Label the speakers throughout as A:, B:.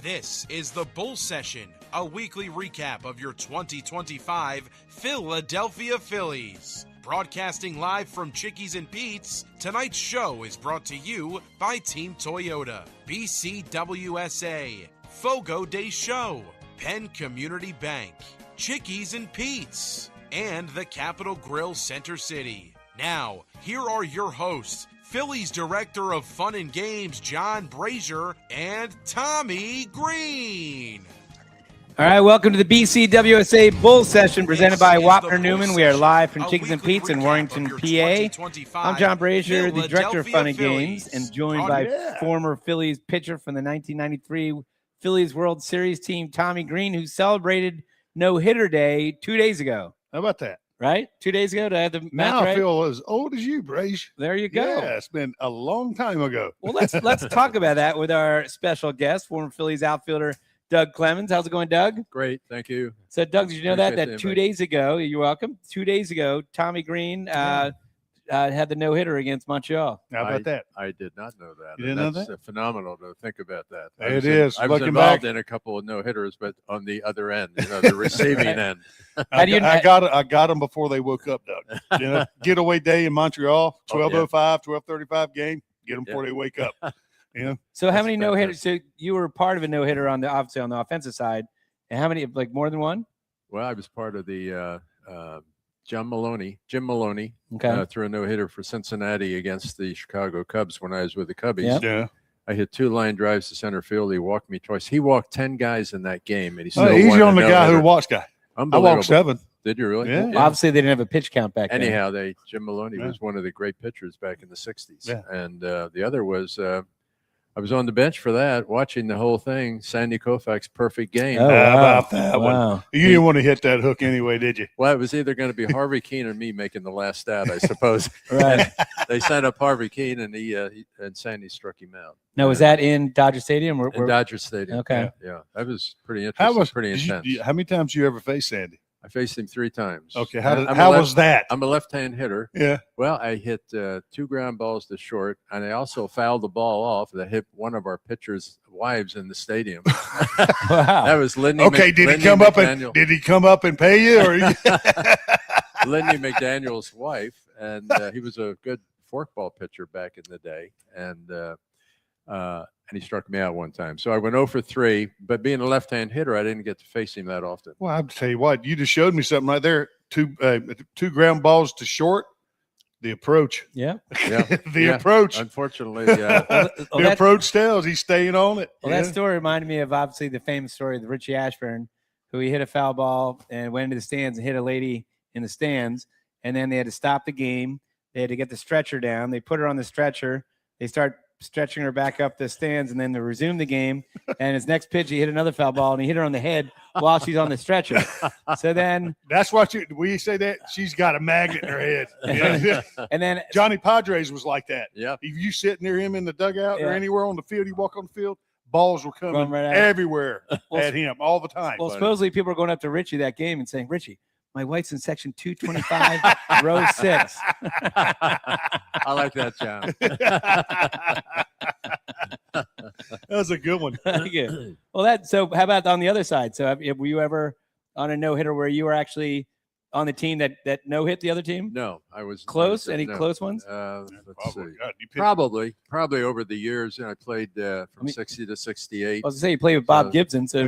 A: This is the Bull Session, a weekly recap of your 2025 Philadelphia Phillies. Broadcasting live from Chickie's and Pete's, tonight's show is brought to you by Team Toyota, BCWSA, Fogo de Show, Penn Community Bank, Chickie's and Pete's, and the Capitol Grill Center City. Now, here are your hosts, Phillies Director of Fun and Games, John Brazer, and Tommy Greene.
B: All right, welcome to the BCWSA Bull Session presented by Wapner Newman. We are live from Chickie's and Pete's in Warrington, PA. I'm John Brazer, the Director of Fun and Games, and joined by former Phillies pitcher from the 1993 Phillies World Series team, Tommy Greene, who celebrated No-Hitter Day 2 days ago.
C: How about that?
B: Right? 2 days ago to have the
C: now
B: match,
C: I
B: right?
C: feel as old as you, Braze.
B: There you go.
C: Yeah, it's been a long time ago.
B: Well, let's talk about that with our special guest, former Phillies outfielder Doug Clemens. How's it going, Doug?
D: Great, thank you.
B: So, Doug, did you know that 2 days ago, you're welcome, 2 days ago, Tommy Greene had the no-hitter against Montreal.
C: How about that?
D: I did not know that.
C: You didn't know that?
D: That's phenomenal to think about that.
C: It is.
D: I was
C: Looking
D: involved
C: back
D: in a couple of no-hitters, but on the other end, the receiving end.
C: I got them before they woke up, Doug. Getaway day in Montreal, 12:05, 12:35 game. Get them before they wake up.
B: So how many no-hitters? So you were part of a no-hitter obviously on the offensive side. And how many, like more than one?
D: Well, I was part of the Jim Maloney, threw a no-hitter for Cincinnati against the Chicago Cubs when I was with the Cubbies.
B: Yep.
C: Yeah.
D: I hit 2 line drives to center field. He walked me twice. He walked 10 guys in that game, and he still
C: Easy
D: won
C: on the guy
D: no-hitter.
C: who walks guy. I
D: Unbelievable.
C: walked 7.
D: Did you really?
C: Yeah.
B: Obviously, they didn't have a pitch count back then.
D: Anyhow, Jim Maloney was one of the great pitchers back in the 60s.
C: Yeah.
D: And the other was I was on the bench for that, watching the whole thing, Sandy Koufax's perfect game.
B: Oh,
C: How
B: wow.
C: about that
B: Wow.
C: one? You didn't want to hit that hook anyway, did you?
D: Well, it was either going to be Harvey Keene or me making the last stat, I suppose.
B: Right.
D: They sent up Harvey Keene, and and Sandy struck him out.
B: Now, was that in Dodger Stadium?
D: In Dodger Stadium.
B: Okay.
D: Yeah, that was pretty interesting. Pretty intense.
C: How many times you ever faced Sandy?
D: I faced him 3 times.
C: Okay. How was that?
D: I'm a left-hand hitter.
C: Yeah.
D: Well, I hit 2 ground balls to short, and I also fouled the ball off that hit one of our pitchers' wives in the stadium.
B: Wow.
D: That was Lindy.
C: Okay. Did he come up and pay you? Or
D: Lindy McDaniel's wife, and he was a good forkball pitcher back in the day, and he struck me out one time. So I went 0 for 3, but being a left-hand hitter, I didn't get to face him that often.
C: Well, I have to tell you what, you just showed me something right there. 2 ground balls to short. The approach.
B: Yeah.
C: The approach.
D: Unfortunately,
C: The approach tells he's staying on it.
B: Well, that story reminded me of obviously the famous story of Richie Ashburn, who he hit a foul ball and went into the stands and hit a lady in the stands. And then they had to stop the game. They had to get the stretcher down. They put her on the stretcher. They start stretching her back up the stands, and then they resume the game. And his next pitch, he hit another foul ball, and he hit her on the head while she's on the stretcher. So then
C: that's what we say that she's got a magnet in her head. Yeah.
B: And then
C: Johnny Padres was like that.
D: Yeah.
C: If you sit near him in the dugout or anywhere on the field, you walk on the field, balls were coming
B: right
C: everywhere at him all the time.
B: Well, supposedly people were going up to Richie that game and saying, "Richie, my wife's in section 225, row 6.
D: I like that, John.
C: That was a good one.
B: Good. Well, so how about on the other side? So were you ever on a no-hitter where you were actually on the team that no-hit the other team?
D: No, I was
B: close. Any close ones?
D: Let's see.
C: God,
D: Probably over the years. I played from 60 to 68.
B: I was going to say you played with Bob Gibson. So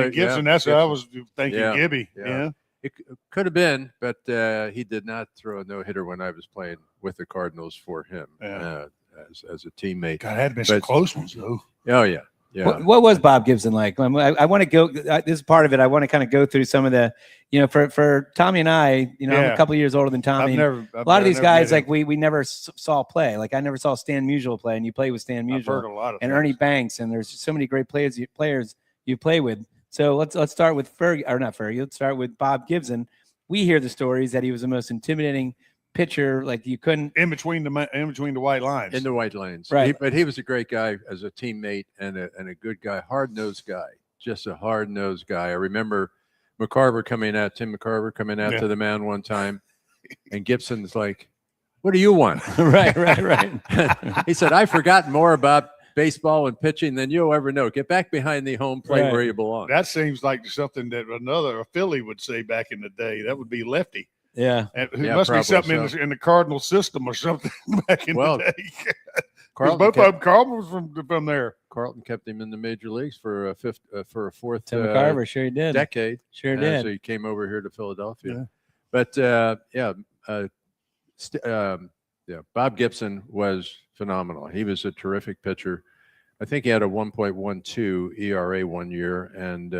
C: Gibson, that's what I was thinking, Gibby. Yeah.
D: It could have been, but he did not throw a no-hitter when I was playing with the Cardinals for him as a teammate.
C: God, had been some close ones, though.
D: Oh, yeah. Yeah.
B: What was Bob Gibson like? I want to go. This is part of it. I want to kind of go through some of the, for Tommy and I, I'm a couple of years older than Tommy. A lot of these guys, like we never saw play. Like I never saw Stan Musial play, and you play with Stan Musial.
C: I've heard a lot of
B: and
C: things.
B: Ernie Banks, and there's so many great players you play with. So let's start with Let's start with Bob Gibson. We hear the stories that he was the most intimidating pitcher, like you couldn't
C: in between the white lines.
D: In the white lines,
B: right?
D: But he was a great guy as a teammate and a good guy, hard-nosed guy, just a hard-nosed guy. I remember Tim McCarver coming out to the mound one time, and Gibson's like, "What do you want?"
B: right.
D: He said, "I've forgotten more about baseball and pitching than you'll ever know. Get back behind the home plate
B: Right.
D: where you belong.
C: That seems like something that a Philly would say back in the day. That would be lefty.
B: Yeah.
C: And it
D: Yeah,
C: must be
D: probably
C: something
D: so.
C: in the Cardinal system or something back in
D: Well,
C: the day. 'Cause
D: Carlton
C: both
D: kept,
C: of them, Carlton was from there.
D: Carlton kept him in the major leagues for a fourth
B: Tim McCarver, sure he did.
D: decade.
B: Sure
D: So
B: did.
D: he came over here to Philadelphia.
C: Yeah.
D: But Bob Gibson was phenomenal. He was a terrific pitcher. I think he had a 1.12 ERA one year, and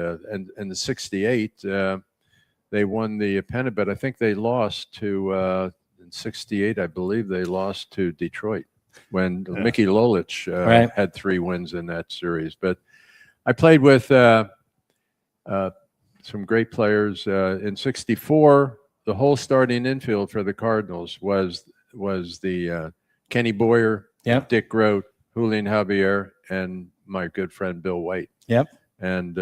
D: in the '68 they won the pennant, but I think they lost to in '68. I believe they lost to Detroit when Mickey Lolich
B: Right.
D: had 3 wins in that series. But I played with some great players in '64. The whole starting infield for the Cardinals was the Kenny Boyer,
B: Yep.
D: Dick Grote, Julian Javier, and my good friend Bill White.
B: Yep.
D: And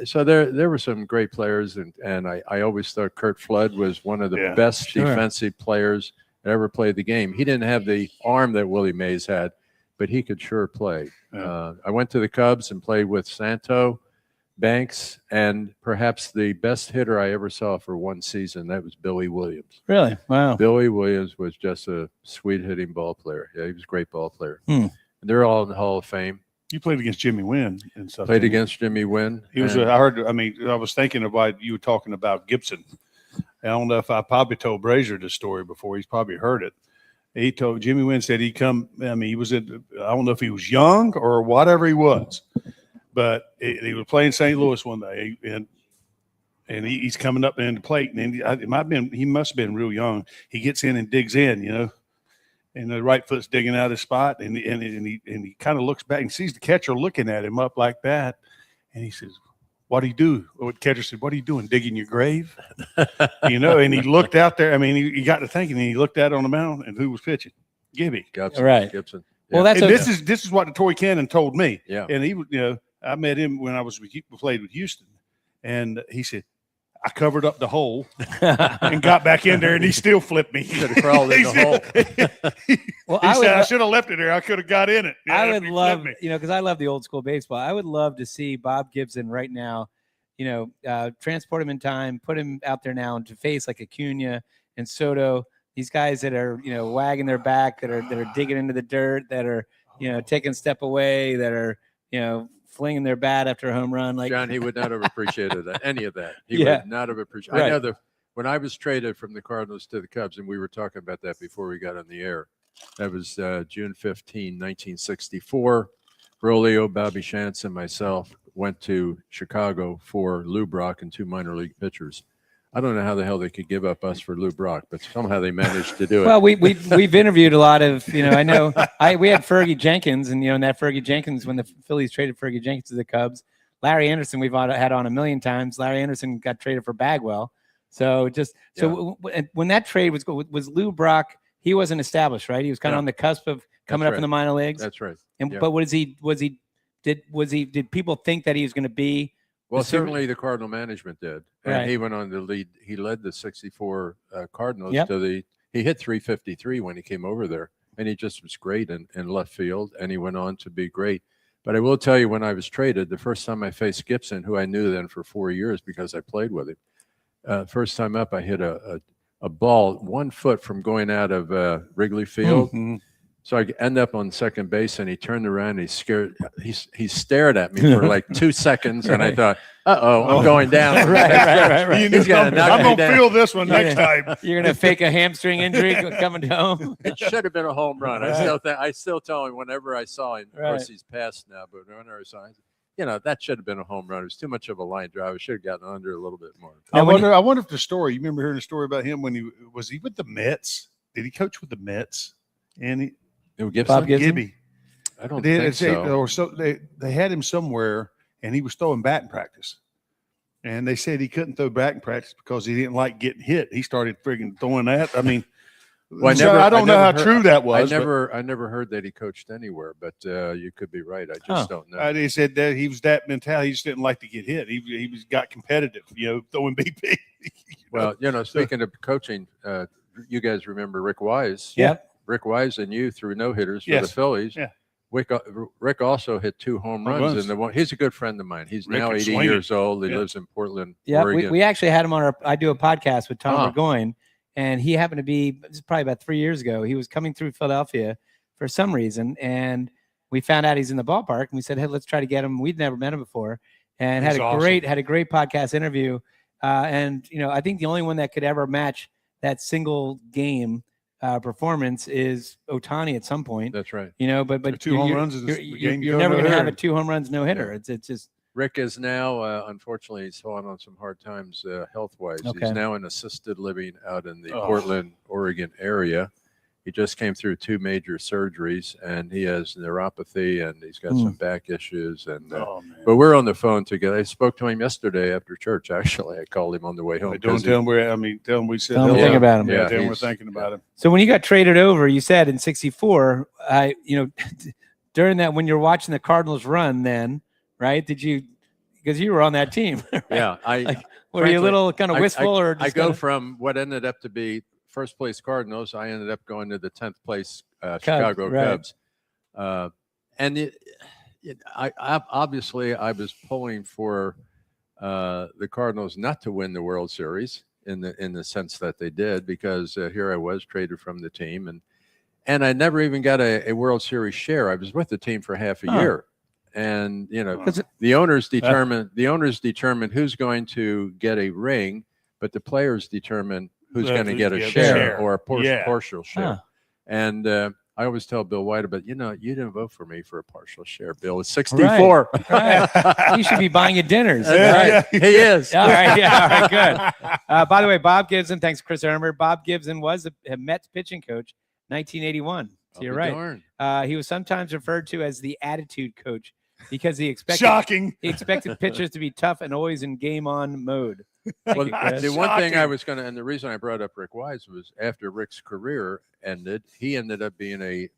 D: so there were some great players, and I always thought Kurt Flood was one of the best
B: Sure.
D: defensive players that ever played the game. He didn't have the arm that Willie Mays had, but he could sure play.
C: Yeah.
D: I went to the Cubs and played with Santo, Banks, and perhaps the best hitter I ever saw for one season. That was Billy Williams.
B: Really? Wow.
D: Billy Williams was just a sweet hitting ball player. Yeah, he was a great ball player. And they're all in the Hall of Fame.
C: You played against Jimmy Wynn and stuff.
D: Played against Jimmy Wynn.
C: He was. I was thinking about you were talking about Gibson. I don't know if I probably told Brazer this story before. He's probably heard it. He told Jimmy Wynn said he'd come. I mean, he was I don't know if he was young or whatever he was, but he was playing St. Louis one day, and he's coming up in the plate, and he must have been real young. He gets in and digs in, and the right foot's digging out his spot, and he kind of looks back and sees the catcher looking at him up like that, and he says, "What do you do?" Well, the catcher said, "What are you doing? Digging your grave?" And he looked out there. I mean, he got to thinking, and he looked out on the mound, and who was pitching? Gibby.
D: Gibson.
B: Right.
D: Gibson.
B: Well,
D: Yeah.
B: that's
C: And this is what the Toy Cannon told me.
D: Yeah.
C: And he, I met him when I was played with Houston, and he said, "I covered up the hole and got back in there, and he still flipped me."
D: Should have crawled in the hole.
B: Well,
C: He said, "I should have left it there. I could have got in it."
B: I
C: Yeah,
B: would
C: he
B: love,
C: flipped me.
B: because I love the old school baseball. I would love to see Bob Gibson right now, transport him in time, put him out there now to face like Acuna and Soto, these guys that are, wagging their back, that are digging into the dirt, that are, taking a step away, that are, flinging their bat after a home run. Like
D: John, he would not have appreciated any of that. He
B: Yeah.
D: would not have appreciated.
B: Right.
D: I know when I was traded from the Cardinals to the Cubs, and we were talking about that before we got on the air. That was June 15, 1964. Rolio, Bobby Shantz, and myself went to Chicago for Lou Brock and 2 minor league pitchers. I don't know how the hell they could give up us for Lou Brock, but somehow they managed to do it.
B: Well, we've interviewed a lot of, I know we had Fergie Jenkins, and and that Fergie Jenkins, when the Phillies traded Fergie Jenkins to the Cubs, Larry Anderson we've had on a million times. Larry Anderson got traded for Bagwell, when that trade was Lou Brock, he wasn't established, right? He was kind of on the cusp of coming up in the minor leagues.
D: That's right.
B: And
D: Yeah.
B: but did people think that he was going to be?
D: Well, certainly the Cardinal management did, and
B: Right.
D: he went on to lead. He led the '64 Cardinals
B: Yep.
D: to He hit 353 when he came over there, and he just was great in left field, and he went on to be great. But I will tell you, when I was traded, the first time I faced Gibson, who I knew then for 4 years because I played with him, first time up, I hit a ball 1 foot from going out of Wrigley Field.
C: Mm-hmm.
D: So I end up on second base, and he turned around. And he stared at me for like 2 seconds, and I thought, I'm going down.
B: right.
C: You knew
D: He's gonna knock
C: I'm
D: me
C: going to
D: down.
C: feel this one next time.
B: You're going to fake a hamstring injury coming home.
D: It should have been a home run. I still tell him whenever I saw him. Of course,
B: Right.
D: he's passed now, but whenever I saw him, that should have been a home run. It was too much of a line drive. I should have gotten under a little bit more.
C: I wonder if the story, you remember hearing a story about him when he was with the Mets? Did he coach with the Mets? And
B: Bob Gibson?
C: Gibby.
D: I don't think so.
C: They had him somewhere, and he was throwing batting practice. And they said he couldn't throw batting practice because he didn't like getting hit. He started friggin' throwing that. I mean,
D: Well,
C: I don't know how true that was.
D: I never heard that he coached anywhere, but you could be right. I just don't know.
C: They said that he was that mentality. He just didn't like to get hit. He got competitive, throwing BP.
D: Well, speaking of coaching, you guys remember Rick Wise?
B: Yep.
D: Rick Wise and you threw no hitters for
C: Yes.
D: the Phillies.
C: Yeah.
D: Rick also hit 2 home runs, and he's a good friend of mine. He's
C: Rick
D: now 80
C: swing.
D: years old. He lives in Portland,
B: Yeah,
D: Oregon.
B: we actually had him on I do a podcast with Tom Burgoyne, and he happened to be, this is probably about 3 years ago, he was coming through Philadelphia for some reason, and we found out he's in the ballpark, and we said, hey, let's try to get him. We'd never met him before, and had a great podcast interview. And, I think the only one that could ever match that single game performance is Ohtani at some point.
D: That's right.
B: But
C: 2 home runs in the game.
B: You're never going to have a 2 home runs no hitter. It's just.
D: Rick is now, unfortunately, he's fallen on some hard times health-wise.
B: Okay.
D: He's now in assisted living out in the Portland, Oregon area. He just came through 2 major surgeries, and he has neuropathy, and he's got some back issues. And but we're on the phone together. I spoke to him yesterday after church. Actually, I called him on the way home.
C: Don't tell him we said
B: don't think about him.
C: Yeah, tell him we're thinking about him.
B: So when you got traded over, you said in '64, during that when you're watching the Cardinals run, then right? Did you? Because you were on that team. Right?
D: Yeah,
B: were you a little kind of wistful, or just
D: I go from what ended up to be first place Cardinals, I ended up going to the 10th place Chicago Cubs. Obviously I was pulling for the Cardinals not to win the World Series in the sense that they did, because here I was traded from the team, and I never even got a World Series share. I was with the team for half a year. And the owners determined who's going to get a ring, but the players determine who's going to get a share or a partial share. And I always tell Bill White, but you didn't vote for me for a partial share, Bill. It's 64.
B: Right. You should be buying you dinners.
D: Right. He is.
B: All right. Yeah. All right. Good. By the way, Bob Gibson, thanks, Chris Ermer. Bob Gibson was a Mets pitching coach, 1981. So you're right. He was sometimes referred to as the attitude coach because he expected pitchers to be tough and always in game on mode.
D: The one thing I was going to, and the reason I brought up Rick Wise was after Rick's career ended, he ended up being a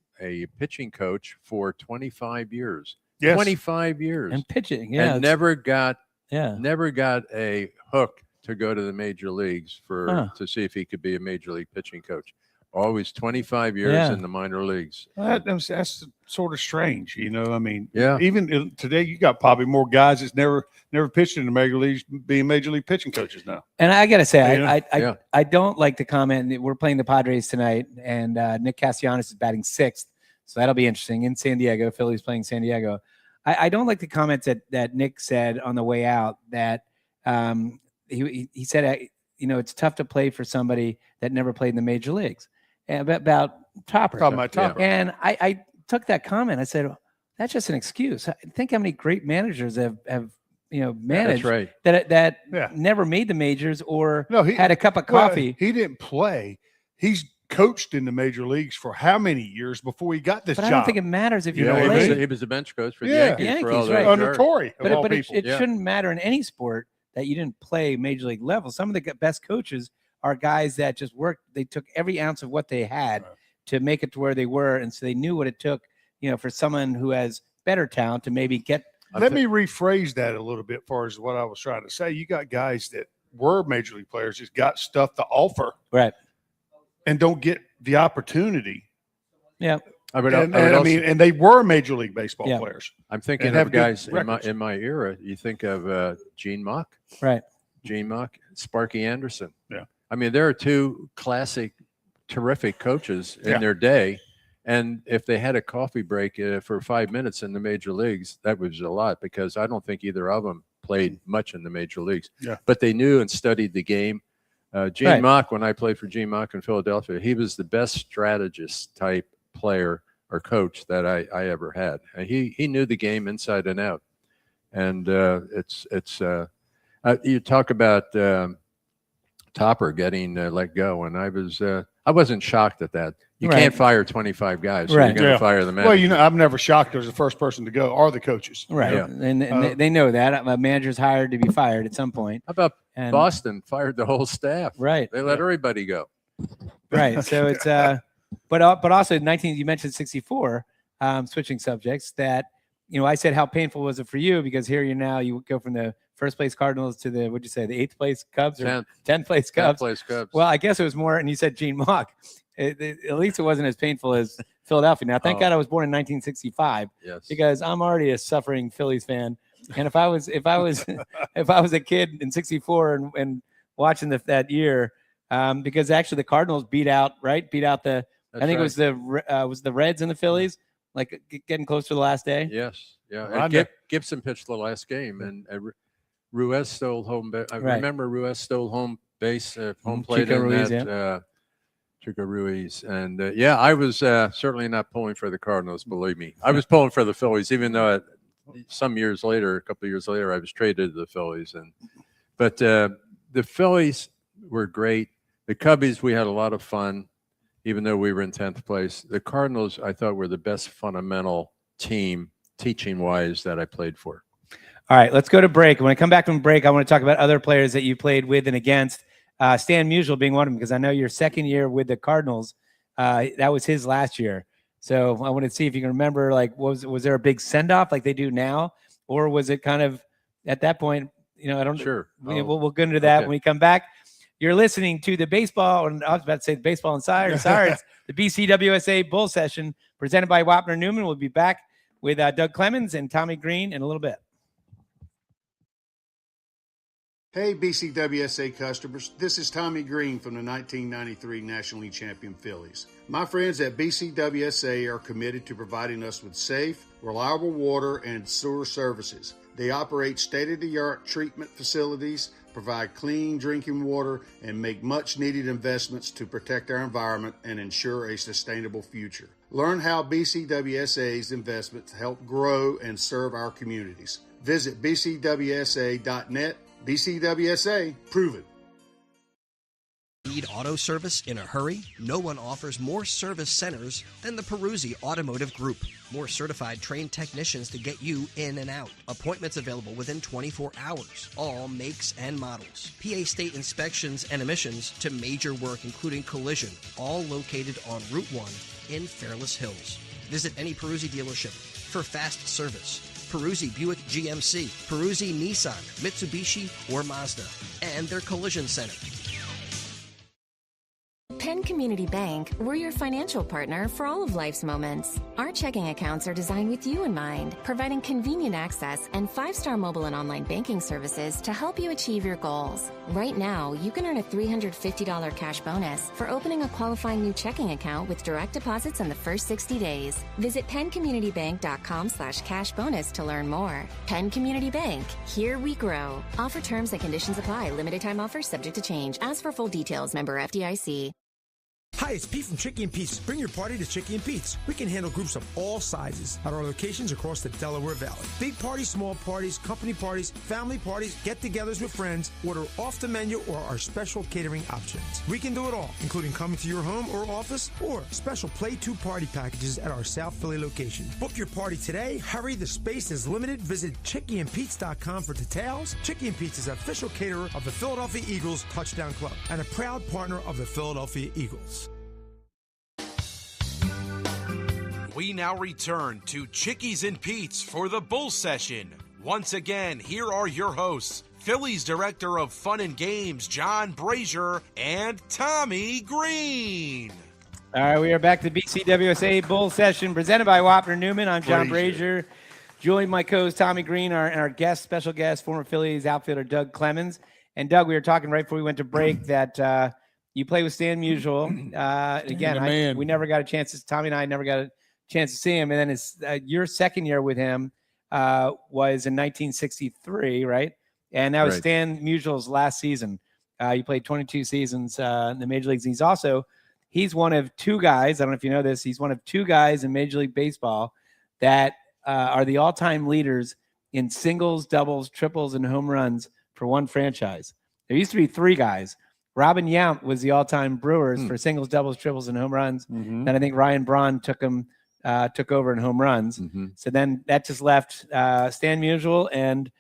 D: pitching coach for 25 years. Yes. 25 years.
B: And pitching,
D: and never got a hook to go to the major leagues to see if he could be a major league pitching coach. Always 25 years in the minor leagues.
C: That's sort of strange, I mean, even today you got probably more guys that's never pitched in the major leagues being major league pitching coaches now.
B: And I got to say, I don't like to comment. We're playing the Padres tonight, and Nick Castellanos is batting 6th, so that'll be interesting in San Diego. Phillies playing San Diego. I don't like the comments that Nick said on the way out that he said, it's tough to play for somebody that never played in the major leagues. About Topper. And I took that comment. I said, that's just an excuse. Think how many great managers have managed that never made the majors or had a cup of coffee.
C: He didn't play. He's coached in the major leagues for how many years before he got this job?
B: I don't think it matters if you
D: played. He was a bench coach for the Yankees for all
B: right.
C: Under Torrey.
B: But it shouldn't matter in any sport that you didn't play major league level. Some of the best coaches are guys that just worked. They took every ounce of what they had to make it to where they were. And so they knew what it took, for someone who has better talent to maybe get.
C: Let me rephrase that a little bit as far as what I was trying to say. You got guys that were major league players, just got stuff to offer.
B: Right.
C: And don't get the opportunity.
B: Yeah.
C: And they were major league baseball players.
D: I'm thinking of guys in my era. You think of Gene Mock.
B: Right.
D: Gene Mock, Sparky Anderson.
C: Yeah.
D: I mean, there are 2 classic, terrific coaches in their day. And if they had a coffee break for 5 minutes in the major leagues, that was a lot, because I don't think either of them played much in the major leagues. Yeah. But they knew and studied the game. Gene Mock, when I played for Gene Mock in Philadelphia, he was the best strategist type player or coach that I ever had. And he knew the game inside and out. And you talk about Topper getting let go, and I wasn't shocked at that. You can't fire 25 guys, so you're going to fire the manager.
C: Well, I'm never shocked there's the first person to go are the coaches.
B: Right, and they know that. A manager's hired to be fired at some point.
D: How about Boston fired the whole staff?
B: Right.
D: They let everybody go.
B: Right, so it's but also you mentioned 64, switching subjects, that, I said how painful was it for you, because here you go from the first place Cardinals to the, what'd you say, the 8th place Cubs or 10th place Cubs?
D: 10th place Cubs.
B: Well, I guess it was more, and you said Gene Mock. At least it wasn't as painful as Philadelphia. Now, thank
D: Oh.
B: God I was born in 1965
D: Yes.
B: because I'm already a suffering Phillies fan. And if I was a kid in '64 and watching that year, because actually the Cardinals beat out the
D: That's
B: I think
D: right.
B: it was the Reds and the Phillies, like getting close to the last day.
D: Yes. Yeah.
C: Right.
D: And Gibson pitched the last game, and Ruiz stole home base. I remember Ruiz stole home base, home plate
B: Chico
D: in
B: Ruiz,
D: that. Chico Ruiz. And I was certainly not pulling for the Cardinals, believe me. I was pulling for the Phillies, even though some years later, a couple of years later, I was traded to the Phillies. But the Phillies were great. The Cubbies, we had a lot of fun, even though we were in 10th place. The Cardinals, I thought, were the best fundamental team, teaching-wise, that I played for.
B: All right, let's go to break. When I come back from break, I want to talk about other players that you played with and against. Stan Musial being one of them, because I know your second year with the Cardinals, that was his last year. So I want to see if you can remember, like, was there a big send-off like they do now? Or was it kind of, at that point, I don't know.
D: Sure.
B: We'll go into that
D: okay.
B: when we come back. You're listening to the baseball, and I was about to say the Baseball Insider. Sorry, it's the BCWSA Bull Session presented by Wapner Newman. We'll be back with Doug Clemens and Tommy Greene in a little bit.
E: Hey BCWSA customers, this is Tommy Greene from the 1993 National League champion Phillies. My friends at BCWSA are committed to providing us with safe, reliable water and sewer services. They operate state-of-the-art treatment facilities, provide clean drinking water, and make much-needed investments to protect our environment and ensure a sustainable future. Learn how BCWSA's investments help grow and serve our communities. Visit bcwsa.net. BCWSA, proven.
F: Need auto service in a hurry? No one offers more service centers than the Peruzzi Automotive Group. More certified trained technicians to get you in and out. Appointments available within 24 hours. All makes and models. PA state inspections and emissions to major work including collision. All located on Route 1 in Fairless Hills. Visit any Peruzzi dealership for fast service. Peruzzi Buick GMC, Peruzzi Nissan, Mitsubishi, or Mazda, and their collision center.
G: Penn Community Bank, we're your financial partner for all of life's moments. Our checking accounts are designed with you in mind, providing convenient access and 5-star mobile and online banking services to help you achieve your goals. Right now, you can earn a $350 cash bonus for opening a qualifying new checking account with direct deposits in the first 60 days. Visit PennCommunityBank.com/cash bonus to learn more. Penn Community Bank, here we grow. Offer terms and conditions apply. Limited time offers subject to change. Ask for full details. Member FDIC.
H: Hi, it's Pete from Chickie and Pete's. Bring your party to Chickie and Pete's. We can handle groups of all sizes at our locations across the Delaware Valley. Big parties, small parties, company parties, family parties, get-togethers with friends. Order off the menu or our special catering options. We can do it all, including coming to your home or office or special Play 2 party packages at our South Philly location. Book your party today. Hurry, the space is limited. Visit ChickieandPete's.com for details. Chickie and Pete's is an official caterer of the Philadelphia Eagles Touchdown Club and a proud partner of the Philadelphia Eagles.
A: We now return to Chickies and Pete's for the Bull Session. Once again, here are your hosts, Phillies Director of Fun and Games, John Brazer, and Tommy Greene.
B: All right, we are back to the BCWSA Bull Session presented by Wapner Newman. I'm John Brazer. Joined my co-host Tommy Greene, our special guest, former Phillies outfielder Doug Clemens. And Doug, we were talking right before we went to break that you play with Stan Musial. Again, we never got a chance to, Tommy and I never got a chance to see him. And then your second year with him was in 1963, right? And that was Stan Musial's last season. He played 22 seasons in the major leagues. He's one of two guys, I don't know if you know this, he's one of two guys in Major League Baseball that are the all-time leaders in singles, doubles, triples, and home runs for one franchise. There used to be three guys. Robin Yount was the all-time Brewers for singles, doubles, triples, and home runs. Then I think Ryan Braun took over in home runs. So then that just left Stan Musial and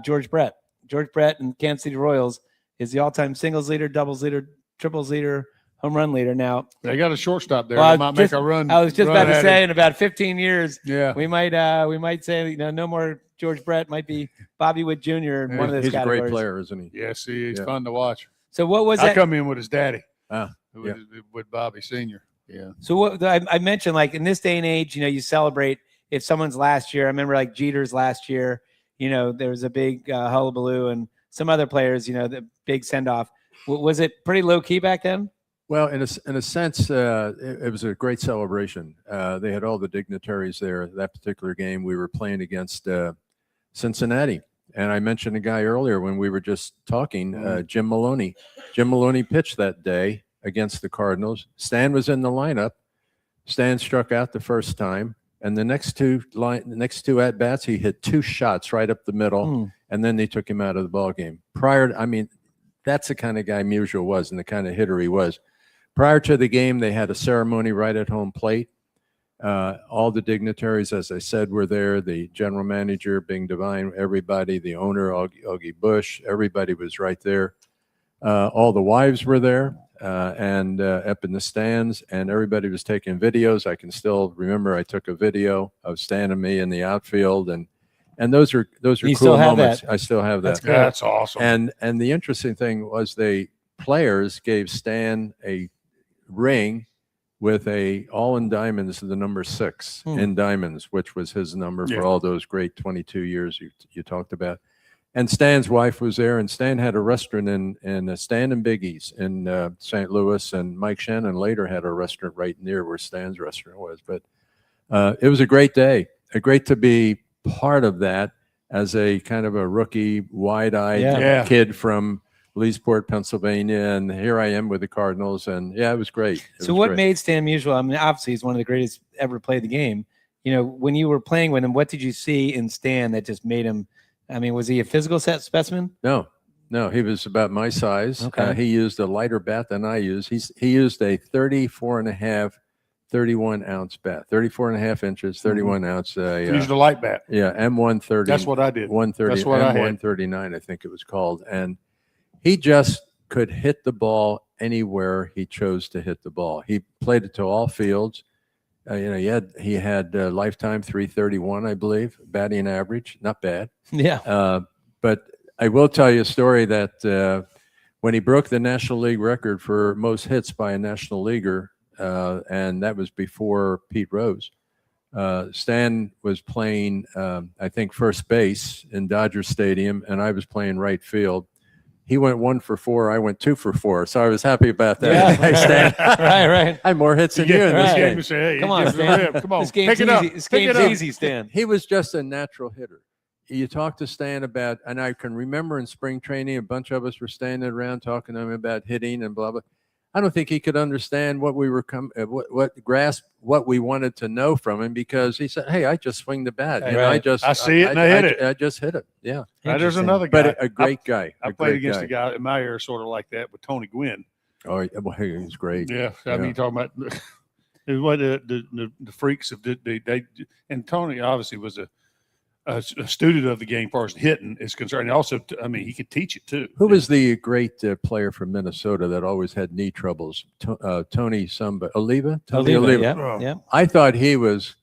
B: George Brett. George Brett in Kansas City Royals is the all-time singles leader, doubles leader, triples leader, home run leader. Now
C: they got a shortstop there. They might make a run.
B: I was just about to say, in about 15 years, we might say, no more George Brett. Might be Bobby Witt Jr. in one of those
D: He's
B: categories.
D: a great player, isn't he?
C: Yes, he's fun to watch.
B: So what was
C: I
B: that?
C: come in with his daddy,
B: Ah,
C: with Bobby Sr. Yeah.
B: So what I mentioned, like in this day and age, you celebrate if someone's last year. I remember like Jeter's last year. There was a big hullabaloo, and some other players, the big send off. Was it pretty low key back then?
D: Well, in a sense, it was a great celebration. They had all the dignitaries there. That particular game, we were playing against Cincinnati, and I mentioned a guy earlier when we were just talking, Jim Maloney. Jim Maloney pitched that day against the Cardinals. Stan was in the lineup. Stan struck out the first time, and the next two at bats, he hit 2 shots right up the middle, and then they took him out of the ball game. That's the kind of guy Musial was, and the kind of hitter he was. Prior to the game, they had a ceremony right at home plate. All the dignitaries, as I said, were there. The general manager, Bing Devine, everybody, the owner, Augie Bush, everybody was right there. All the wives were there and up in the stands, and everybody was taking videos. I can still remember I took a video of Stan and me in the outfield, and those are cool moments. I still have that.
C: That's awesome.
D: And the interesting thing was the players gave Stan a ring with a all in diamonds, the number 6 in diamonds, which was his number for all those great 22 years you talked about. And Stan's wife was there, and Stan had a restaurant in Stan and Biggie's in St. Louis, and Mike Shannon later had a restaurant right near where Stan's restaurant was. But it was a great day, great to be part of that as a kind of a rookie, wide-eyed kid from Leesport, Pennsylvania, and here I am with the Cardinals, and it was great.
B: What made Stan Musial? I mean, obviously he's one of the greatest ever played the game. When you were playing with him, what did you see in Stan that just made him? I mean, was he a physical specimen?
D: No, he was about my size.
B: Okay.
D: He used a lighter bat than I use. He used a 34.5, 31-ounce bat, 34.5 inches, 31 ounce.
C: Used a light bat.
D: Yeah, M130.
C: That's what I did.
D: 130.
C: That's what I had.
D: M139, I think it was called, and he just could hit the ball anywhere he chose to hit the ball. He played it to all fields. He had lifetime 331, I believe, batting average, not bad.
B: Yeah.
D: But I will tell you a story that when he broke the National League record for most hits by a National Leaguer, and that was before Pete Rose, Stan was playing, I think, first base in Dodger Stadium, and I was playing right field. He went 1 for 4. I went 2 for 4. So I was happy about that.
B: Yeah.
D: Hey, Stan.
B: Right.
D: I had more hits than you in this game.
C: Say, hey,
B: Come on, Stan.
C: Come on.
B: This game's easy. This game's easy, Stan.
D: He was just a natural hitter. You talk to Stan about, and I can remember in spring training, a bunch of us were standing around talking to him about hitting and blah, blah. I don't think he could understand what we were grasp what we wanted to know from him, because he said, "Hey, I just swing the bat, and I
C: see it and I hit it.
D: I just hit it." Yeah.
C: There's another guy,
D: but a great guy.
C: I played against a guy in my era, sort of like that, with Tony Gwynn.
D: Oh, well, he was great.
C: Yeah, I mean, talking about what the freaks of they and Tony obviously was a student of the game, as far as hitting is concerned. Also, I mean, he could teach it too.
D: Who was the great player from Minnesota that always had knee troubles? Tony Oliva? Tony Oliva.
B: Yeah.
D: I thought he was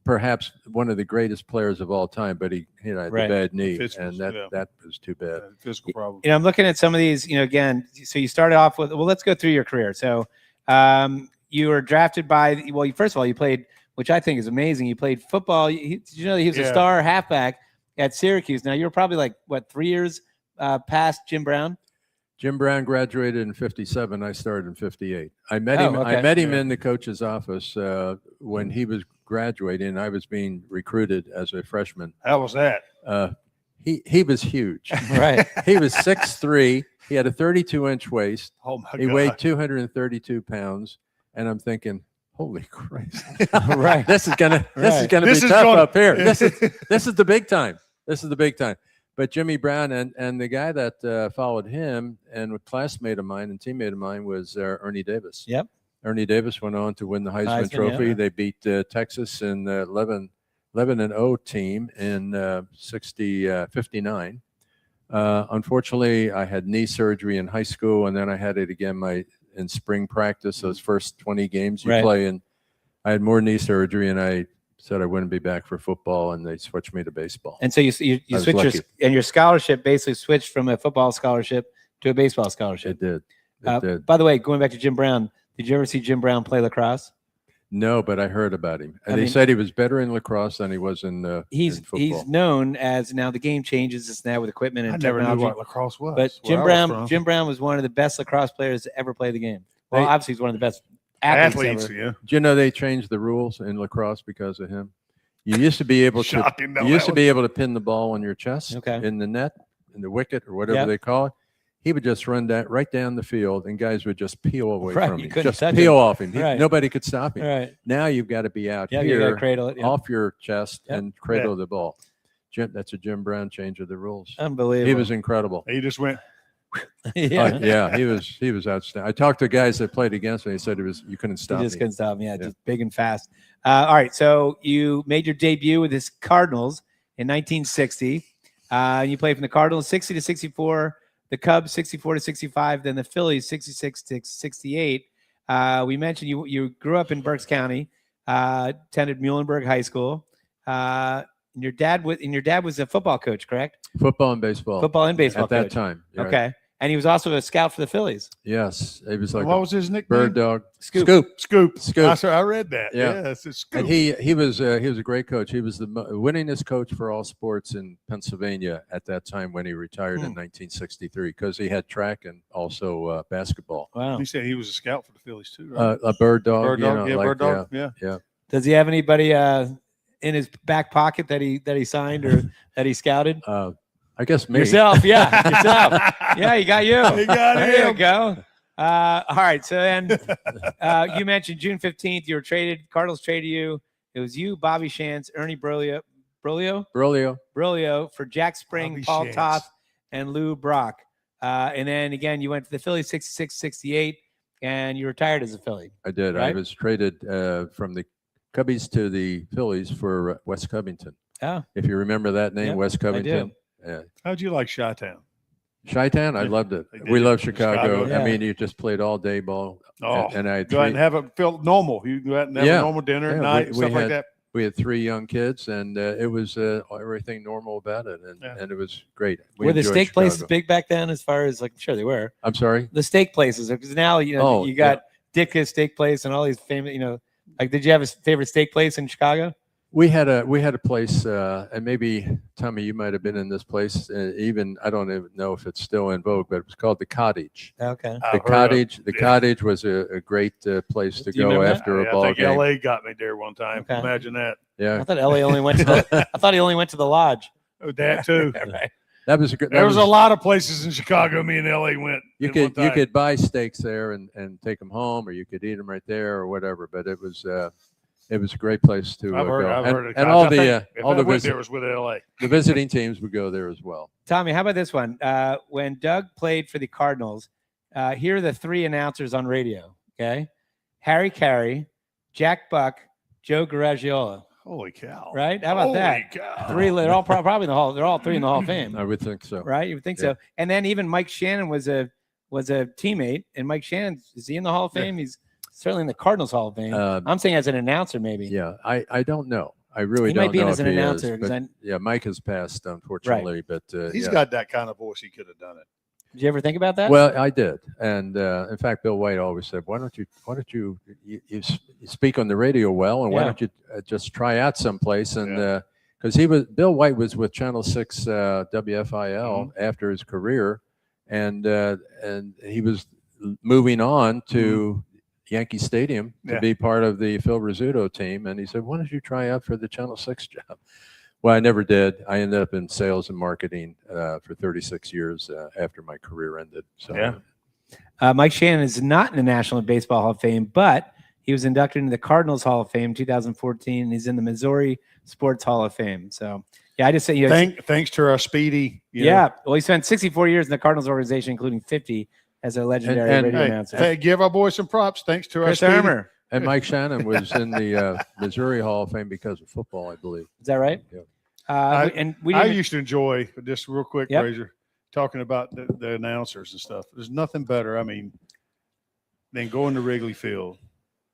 D: perhaps one of the greatest players of all time, but he had a bad knee, and that was too bad.
C: Physical problem.
B: I'm looking at some of these, again, so you started off with, let's go through your career. So you were drafted by, first of all, you played, which I think is amazing. You played football. Did you know that he was a star halfback at Syracuse? Now, you're probably like, 3 years past Jim Brown?
D: Jim Brown graduated in 57. I started in 58. I met him. Okay. I met him in the coach's office when he was graduating. I was being recruited as a freshman.
C: How was that?
D: He was huge.
B: Right.
D: He was 6'3". He had a 32-inch waist.
C: Oh my God.
D: He weighed 232 pounds, and I'm thinking, holy Christ!
B: Right.
D: This is gonna be tough up here. This is the big time. This is the big time. But Jimmy Brown and the guy that followed him and a classmate of mine and teammate of mine was Ernie Davis.
B: Yep.
D: Ernie Davis went on to win the Heisman Trophy. Yeah. They beat Texas in the 11-0 team in 59. Unfortunately, I had knee surgery in high school, and then I had it again in spring practice, those first 20 games you play, and I had more knee surgery, and I said I wouldn't be back for football, and they switched me to baseball.
B: And so you switched your scholarship basically switched from a football scholarship to a baseball scholarship.
D: It did.
B: By the way, going back to Jim Brown, Did you ever see Jim Brown play lacrosse?
D: No, but I heard about him. And
B: I
D: they
B: mean,
D: said he was better in lacrosse than he was in football.
B: He's known as, now the game changes. It's now with equipment and
C: I never
B: technology.
C: knew what lacrosse was.
B: But
C: where I was from.
B: Jim Brown was one of the best lacrosse players to ever play the game. Well,
D: They-
B: obviously he's one of the best athletes ever.
C: yeah.
D: Do you know they changed the rules in lacrosse because of him? You used to be able to
C: Shocking, though,
D: you used
C: that
D: to be able to pin the ball on your chest
B: Okay.
D: in the net, in the wicket, or whatever
B: Yep.
D: they call it. He would just run that right down the field, and guys would just peel away
B: Right,
D: from
B: you
D: him.
B: couldn't
D: Just
B: touch
D: peel
B: him.
D: off him.
B: Right.
D: Nobody could stop him.
B: Right.
D: Now you've got to be out
B: Yeah, you got to
D: here,
B: cradle it. Yeah.
D: off your chest,
B: Yep.
D: and cradle the ball. That's a Jim Brown change of the rules.
B: Unbelievable.
D: He was incredible.
C: He just went.
B: yeah.
D: Yeah, he was outstanding. I talked to guys that played against me. They said you couldn't stop
B: He just
D: me.
B: couldn't stop him. Yeah, just big and fast. All right, so you made your debut with the Cardinals in 1960. You played from the Cardinals 60 to 64, the Cubs 64 to 65, then the Phillies 66 to 68. We mentioned you grew up in Berks County, attended Muhlenberg High School. And your dad was a football coach, correct?
D: Football and baseball.
B: Football and baseball
D: at that
B: coach.
D: time. You're right.
B: Okay. And he was also a scout for the Phillies.
D: Yes, it was like
C: What
D: a
C: was his nickname?
D: bird dog.
B: Scoop.
C: Scoop.
D: Scoop.
C: I read that.
D: Yeah.
C: Yes, it's Scoop.
D: And he was a great coach. He was the winningest coach for all sports in Pennsylvania at that time when he retired in 1963, because he had track and also basketball.
B: Wow.
C: He said he was a scout for the Phillies too, right?
D: A bird dog.
C: Bird
D: you
C: dog.
D: know,
C: Yeah,
D: like,
C: bird dog. Yeah.
B: Does he have anybody in his back pocket that he signed or that he scouted?
D: I guess me.
B: Yourself, yeah, yourself. Yeah, you got you.
C: He got
B: there
C: him.
B: you go. All right, so then you mentioned June 15th. You were traded. Cardinals traded you. It was you, Bobby Shantz, Ernie Brolio for Jack Spring,
C: Bobby
B: Paul
C: Shantz.
B: Toth, and Lou Brock. And then again, you went to the Phillies 66-68, and you retired as a Philly.
D: I did. I
B: Right?
D: was traded from the Cubbies to the Phillies for Wes Covington.
B: Oh,
D: If you remember that name,
B: Yeah,
D: Wes Covington.
B: do.
D: Yeah.
C: How'd you like Chi-Town?
D: Chi-Town, I loved it.
C: They did
D: We
C: it
D: love
C: in
D: Chicago.
C: Chicago.
B: Yeah.
D: I mean, you just played all day ball.
C: Oh,
D: and I had
C: go out
D: three,
C: and have it feel normal. You go out and have
D: Yeah.
C: a normal dinner
D: Yeah,
C: at night
D: we-
C: and stuff
D: we
C: like
D: had-
C: that.
D: we had 3 young kids, and it was everything normal about it, and it was great. We
B: were the
D: enjoyed
B: steak places
D: Chicago.
B: big back then? As far as I'm sure they were.
D: I'm sorry.
B: The steak places, because now
D: Oh,
B: you got Ditka's Steak Place and all these famous. Like, did you have a favorite steak place in Chicago?
D: We had a place, and maybe Tommy, you might have been in this place. Even I don't even know if it's still in vogue, but it was called the Cottage.
B: Okay.
C: I've
D: The
C: heard of
D: Cottage.
C: it.
D: The
C: Yeah.
D: Cottage was a great place to
B: Do you
D: go
B: remember that?
D: after
C: Yeah,
D: a ball
C: I think
D: game.
C: LA got me there one time.
B: Okay.
C: Imagine that.
D: Yeah,
B: I thought LA only went to the. I thought he only went to the lodge.
C: Oh, that too.
B: Right.
D: that was a good.
C: There was a lot of places in Chicago. Me and LA went.
D: You
C: at one
D: could you
C: time.
D: could buy steaks there and take them home, or you could eat them right there, or whatever. But it was a great place to
C: I've heard.
D: go.
C: I've
D: and,
C: heard.
D: and all
C: I think
D: the
C: if
D: all
C: I
D: the
C: went there was with LA.
D: the visiting teams would go there as well.
B: Tommy, how about this one? When Doug played for the Cardinals, here are the 3 announcers on radio. Okay, Harry Carey, Jack Buck, Joe Garagiola.
C: Holy cow!
B: Right? How about that?
C: Holy cow.
B: 3. They're all probably in the hall. They're all 3 in the Hall of Fame.
D: I would think so.
B: Right? You would think
D: Yeah.
B: so. And then even Mike Shannon was a teammate. And Mike Shannon, is he in the Hall of Fame? He's certainly in the Cardinals Hall of Fame. I'm saying as an announcer, maybe.
D: Yeah, I don't know. I really
B: He
D: don't
B: might be in
D: know
B: as
D: if
B: an
D: he
B: announcer,
D: is,
B: 'cause
D: but,
B: I-
D: yeah, Mike has passed, unfortunately. But
C: He's
D: yeah.
C: got that kind of voice. He could have done it.
B: Did you ever think about that?
D: Well, I did, and in fact, Bill White always said, "Why don't you speak on the radio well, and why
B: Yeah.
D: don't you just try out someplace?" And because Bill White was with Channel 6 WFIL after his career, and he was moving on to Yankee Stadium to be part of the Phil Rizzuto team, and he said, "Why don't you try out for the Channel 6 job?" Well, I never did. I ended up in sales and marketing for 36 years after my career ended. So,
B: Mike Shannon is not in the National Baseball Hall of Fame, but he was inducted into the Cardinals Hall of Fame in 2014. And he's in the Missouri Sports Hall of Fame. So, yeah, I just say,
C: Thanks to our Speedy.
B: Well, he spent 64 years in the Cardinals organization, including 50 as a legendary
D: And-
B: radio
C: Hey,
B: announcer.
C: hey, give our boys some props. Thanks to
B: Chris
C: our Speedy.
B: Armour.
D: and Mike Shannon was in the Missouri Hall of Fame because of football, I believe.
B: Is that right?
D: Yeah.
B: And we
C: I
B: didn't,
C: used to enjoy, just real quick,
B: Yep.
C: Brazer, talking about the announcers and stuff. There's nothing better, than going to Wrigley Field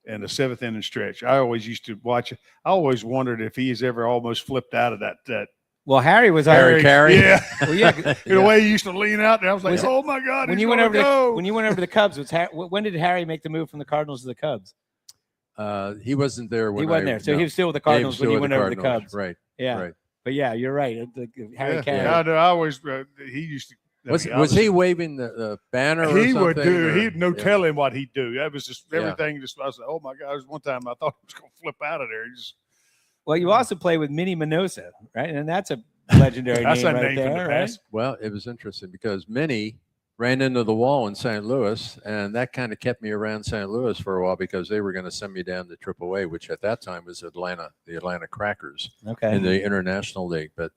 C: and the 7th inning stretch. I always used to watch it. I always wondered if he's ever almost flipped out of that
B: Well, Harry was
D: Harry Carey.
C: Yeah.
B: Well, yeah.
C: The way he used to lean out there, I was like,
B: Was it-
C: oh my God,
B: When
C: he's
B: you went
C: gonna
B: over
C: go.
B: when you went over to the Cubs, when did Harry make the move from the Cardinals to the Cubs?
D: He wasn't there when
B: He wasn't there, so he was still with the Cardinals when you went over to the Cubs.
D: Right.
B: Yeah,
D: Right.
B: but yeah, you're right. Harry Carey.
C: Yeah, I always he used to.
D: Was he waving the banner? Or
C: He would
D: something,
C: do.
D: or-
C: He'd no
D: yeah.
C: telling what he'd do. That was just
D: Yeah.
C: everything. Just I was like, oh my God! One time I thought he was going to flip out of there. He just,
B: Well, you also play with Minnie Minosa, right? And that's a legendary
C: that's
B: name
C: a
B: right
C: name from the
B: there, right?
C: past.
D: Well, it was interesting because Minnie ran into the wall in St. Louis, and that kind of kept me around St. Louis for a while because they were going to send me down to AAA, which at that time was the Atlanta Crackers
B: Okay.
D: in the International League. But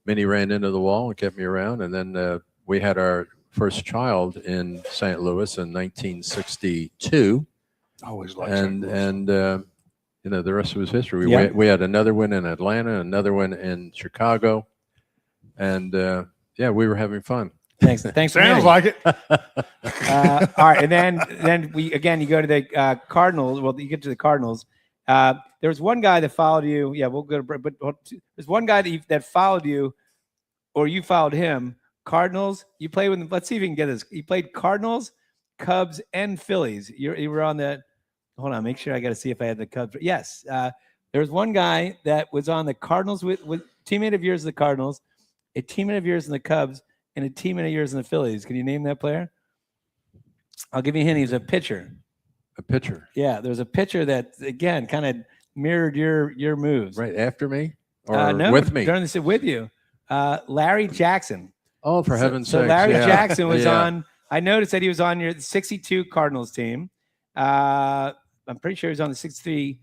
D: Minnie ran into the wall and kept me around, and then we had our first child in St. Louis in 1962,
C: Always like
D: and the rest was history.
B: Yeah.
D: We had another one in Atlanta, another one in Chicago, and we were having fun.
B: Thanks. Thanks. for
C: sounds
B: Minnie.
C: like it.
B: All right, and then you go to the Cardinals. Well, you get to the Cardinals. There was one guy that followed you. Yeah, we'll go to break. But there's one guy that followed you, or you followed him. Cardinals. You played with. Let's see if we can get this. You played Cardinals, Cubs, and Phillies. You were on the. Hold on, make sure I got to see if I had the Cubs. Yes, there was one guy that was on the Cardinals with teammate of yours in the Cardinals, a teammate of yours in the Cubs, and a teammate of yours in the Phillies. Can you name that player? I'll give you a hint. He's a pitcher.
D: A pitcher,
B: Yeah, there's a pitcher that again kind of mirrored your moves.
D: right after me or
B: No,
D: with me?
B: during this with you, Larry Jackson.
D: Oh, for heaven's
B: So
D: sake!
B: Larry
D: yeah.
B: Jackson was
D: Yeah.
B: on. I noticed that he was on your 62 Cardinals team. I'm pretty sure he was on the 63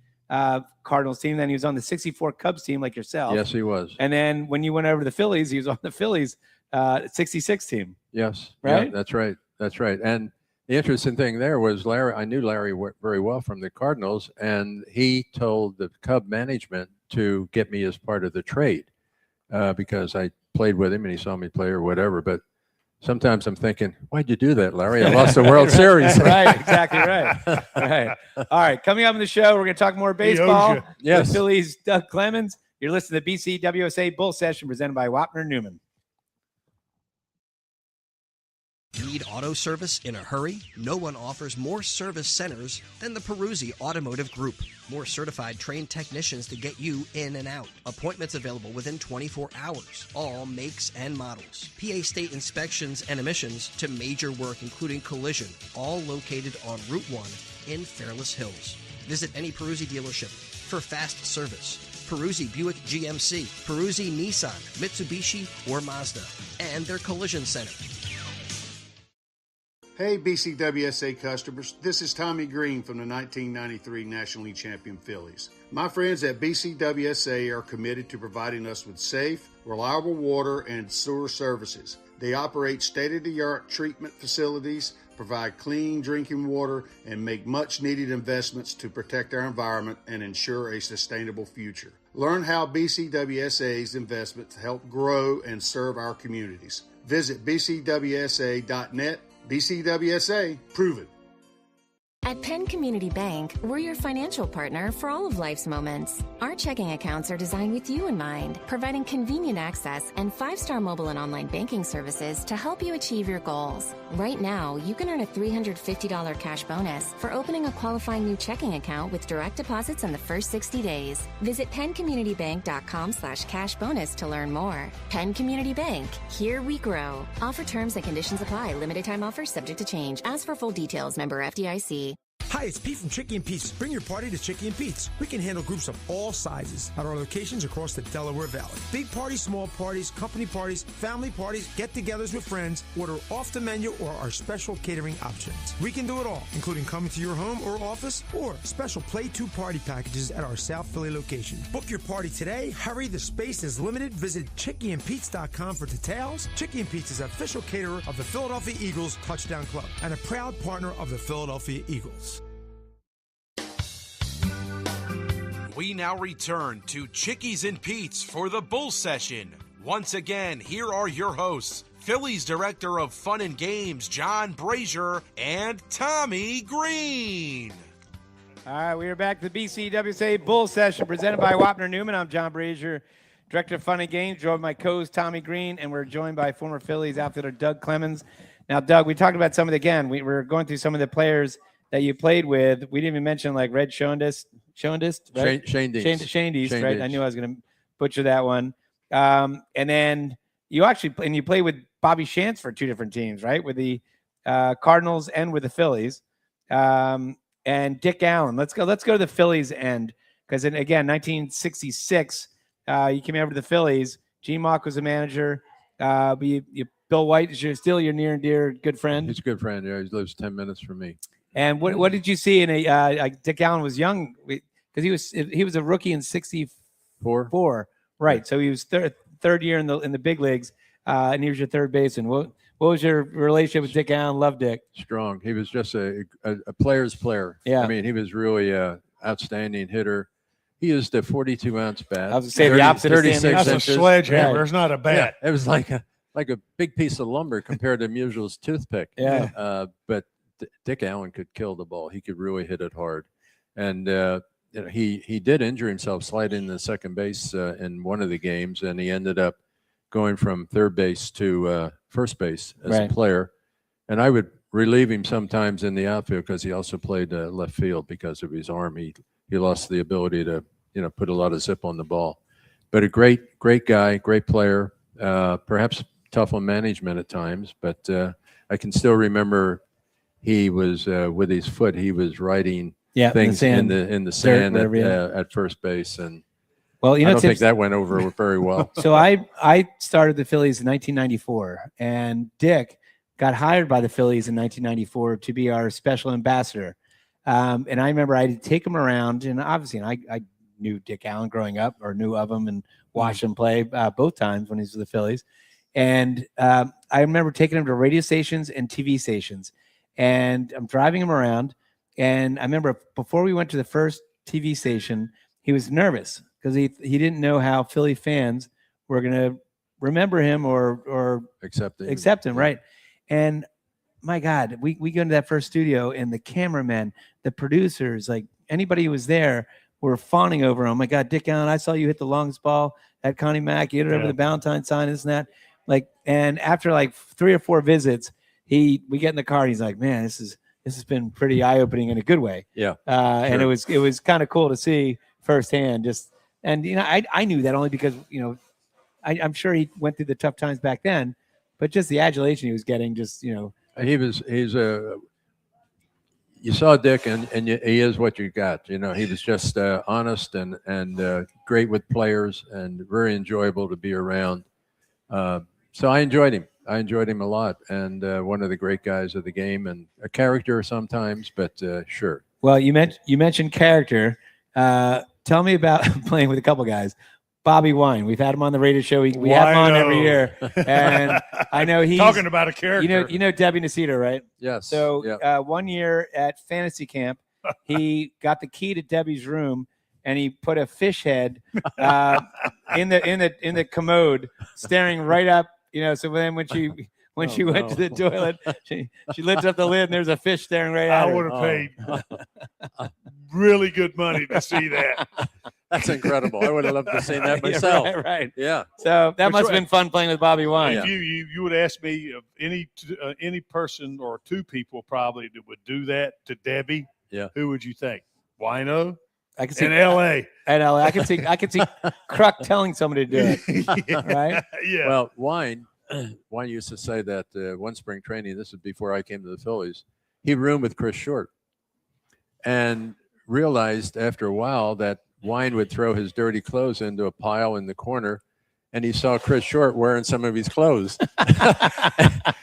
B: Cardinals team. Then he was on the 64 Cubs team, like yourself.
D: Yes, he was.
B: And then when you went over to the Phillies, he was on the Phillies 66 team.
D: Yes,
B: Right?
D: Yeah, that's right. That's right. And the interesting thing there was Larry. I knew Larry very well from the Cardinals, and he told the Cub management to get me as part of the trade because I played with him and he saw me play or whatever. But sometimes I'm thinking, why'd you do that, Larry? I lost the World Series.
B: Right, exactly right. Right. All right, coming up on the show, we're going to talk more baseball.
D: Yes.
B: With Phillies Doug Clemens. You're listening to BCWSA Bull Session presented by Wapner and Newman.
F: Need auto service in a hurry? No one offers more service centers than the Peruzzi Automotive Group. More certified trained technicians to get you in and out. Appointments available within 24 hours. All makes and models. PA state inspections and emissions to major work including collision. All located on Route 1 in Fairless Hills. Visit any Peruzzi dealership for fast service. Peruzzi Buick GMC, Peruzzi Nissan, Mitsubishi, or Mazda. And their collision center.
E: Hey BCWSA customers, this is Tommy Greene from the 1993 National League Champion Phillies. My friends at BCWSA are committed to providing us with safe, reliable water and sewer services. They operate state-of-the-art treatment facilities, provide clean drinking water, and make much-needed investments to protect our environment and ensure a sustainable future. Learn how BCWSA's investments help grow and serve our communities. Visit bcwsa.net. BCWSA, proven.
G: At Penn Community Bank, we're your financial partner for all of life's moments. Our checking accounts are designed with you in mind, providing convenient access and 5-star mobile and online banking services to help you achieve your goals. Right now, you can earn a $350 cash bonus for opening a qualifying new checking account with direct deposits in the first 60 days. Visit PennCommunityBank.com/cash bonus to learn more. Penn Community Bank, here we grow. Offer terms and conditions apply. Limited time offers subject to change. As for full details, member FDIC.
H: Hi, it's Pete from Chickie and Pete's. Bring your party to Chickie and Pete's. We can handle groups of all sizes at our locations across the Delaware Valley. Big parties, small parties, company parties, family parties, get-togethers with friends. Order off the menu or our special catering options. We can do it all, including coming to your home or office or special Play 2 party packages at our South Philly location. Book your party today. Hurry, the space is limited. Visit ChickieandPete's.com for details. Chickie and Pete's is official caterer of the Philadelphia Eagles Touchdown Club and a proud partner of the Philadelphia Eagles.
A: We now return to Chickies and Pete's for the Bull Session. Once again, here are your hosts, Phillies Director of Fun and Games, John Brazer, and Tommy Greene.
B: All right, we are back to the BCWSA Bull Session presented by Wapner Newman. I'm John Brazer, Director of Fun and Games, joined by co-host Tommy Greene, and we're joined by former Phillies outfielder Doug Clemens. Now, Doug, we talked about some of the, again, we were going through some of the players that you played with. We didn't even mention like Red Shondist, right?
D: Shane Dees.
B: Shane Dees,
D: Shane
B: right?
D: Dees.
B: I knew I was going to butcher that one. And then you played with Bobby Shantz for two different teams, right? With the Cardinals and with the Phillies. And Dick Allen. Let's go to the Phillies end, because again, 1966, you came over to the Phillies. Gene Mauch was the manager. Bill White is still your near and dear good friend.
D: He's a good friend. Yeah, he lives 10 minutes from me.
B: And what did you see in Dick Allen was young, because he was a rookie in 64. Right. So he was third year in the big leagues, and he was your third baseman. What was your relationship with Dick Allen? Love Dick.
D: Strong. He was just a player's player.
B: Yeah.
D: I mean, he was really an outstanding hitter. He used a 42-ounce bat.
B: I was going to say the opposite.
D: 36
C: That's
D: inches.
C: a sledgehammer.
B: Right.
C: It's not a bat.
D: Yeah, it was like a big piece of lumber compared to Musial's toothpick.
B: Yeah.
D: But Dick Allen could kill the ball. He could really hit it hard. And he did injure himself sliding to second base in one of the games, and he ended up going from third base to first base as a player. And I would relieve him sometimes in the outfield because he also played left field because of his arm. He lost the ability to put a lot of zip on the ball. But a great guy, great player. Perhaps tough on management at times, but I can still remember he was with his foot. He was writing things in the sand at first base, and I don't think that went over very well.
B: So I started the Phillies in 1994, and Dick got hired by the Phillies in 1994 to be our special ambassador. And I remember I had to take him around, and obviously I knew Dick Allen growing up, or knew of him and watched him play both times when he was with the Phillies. And I remember taking him to radio stations and TV stations, and I'm driving him around. And I remember before we went to the first TV station, he was nervous because he didn't know how Philly fans were going to remember him or accept him. Right. And my God, we go into that first studio, and the cameramen, the producers, like anybody who was there, were fawning over him. Oh my God, Dick Allen, I saw you hit the longest ball at Connie Mack. You hit it over the Valentine sign, this and that. Like, and after like 3 or 4 visits, we get in the car and he's like, man, this has been pretty eye-opening in a good way.
D: Yeah.
B: And it was kind of cool to see firsthand. And I knew that only because, I'm sure he went through the tough times back then, but just the adulation he was getting, you saw Dick, and he is what you got. He was just honest and great with players and very enjoyable to be around. So I enjoyed him. I enjoyed him a lot, and one of the great guys of the game, and a character sometimes, but sure. Well, you mentioned character. Tell me about playing with a couple guys. Bobby Wine. We've had him on the radio show. We have him on every year, and I know he's
C: talking about a character.
B: You know Debbie Nacita, right?
D: Yes.
B: So one year at fantasy camp, he got the key to Debbie's room, and he put a fish head in the commode, staring right up. So then when she went to the toilet, she lifted up the lid, and there's a fish staring right at her.
C: I would have paid really good money to see that.
D: That's incredible. I would have loved to see that myself.
B: Right.
D: Yeah.
B: So that must have been fun playing with Bobby Wine.
C: If you would ask me of any person or two people probably that would do that to Debbie, who would you think? Wino?
B: I can see
C: in L.A.
B: In L.A. I can see Kruk telling somebody to do it. Right?
C: Yeah.
D: Well, Wine used to say that one spring training, this is before I came to the Phillies, he roomed with Chris Short and realized after a while that Wine would throw his dirty clothes into a pile in the corner, and he saw Chris Short wearing some of his clothes.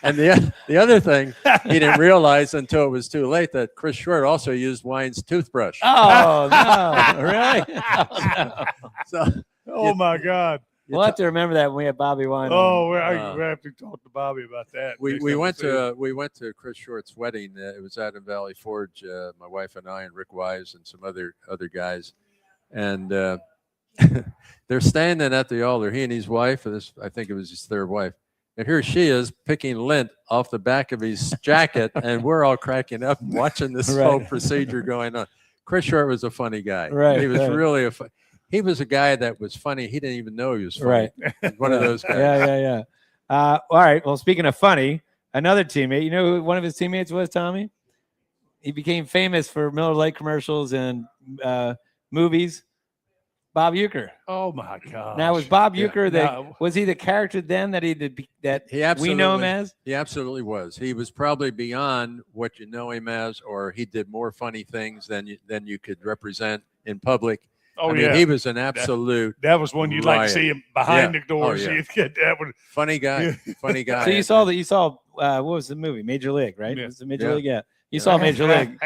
D: And the other thing he didn't realize until it was too late that Chris Short also used Wine's toothbrush.
B: Oh, no. Really?
D: Oh, no.
C: Oh, my God.
B: We'll have to remember that when we have Bobby Wine.
C: Oh, we have to talk to Bobby about that.
D: We went to Chris Short's wedding. It was out in Valley Forge. My wife and I and Rick Wise and some other guys, and they're standing at the altar. He and his wife. I think it was his third wife. And here she is picking lint off the back of his jacket, and we're all cracking up watching this whole procedure going on. Chris Short was a funny guy.
B: Right.
D: He was really he was a guy that was funny. He didn't even know he was funny.
B: Right.
D: One of those guys.
B: Yeah. All right. Well, speaking of funny, another teammate. You know who one of his teammates was, Tommy? He became famous for Miller Lite commercials and movies. Bob Uecker.
C: Oh my God!
B: Now was Bob Uecker was he the character then that he we know him as?
D: He absolutely was. He was probably beyond what you know him as, or he did more funny things than you could represent in public.
C: Oh,
D: I mean, he was an absolute.
C: That was one you'd like to see him behind the doors.
D: Oh, yeah.
C: That would
D: funny guy. Funny guy.
B: So you saw what was the movie? Major League, right?
C: Yeah.
B: It was the Major League. Yeah. You saw Major League.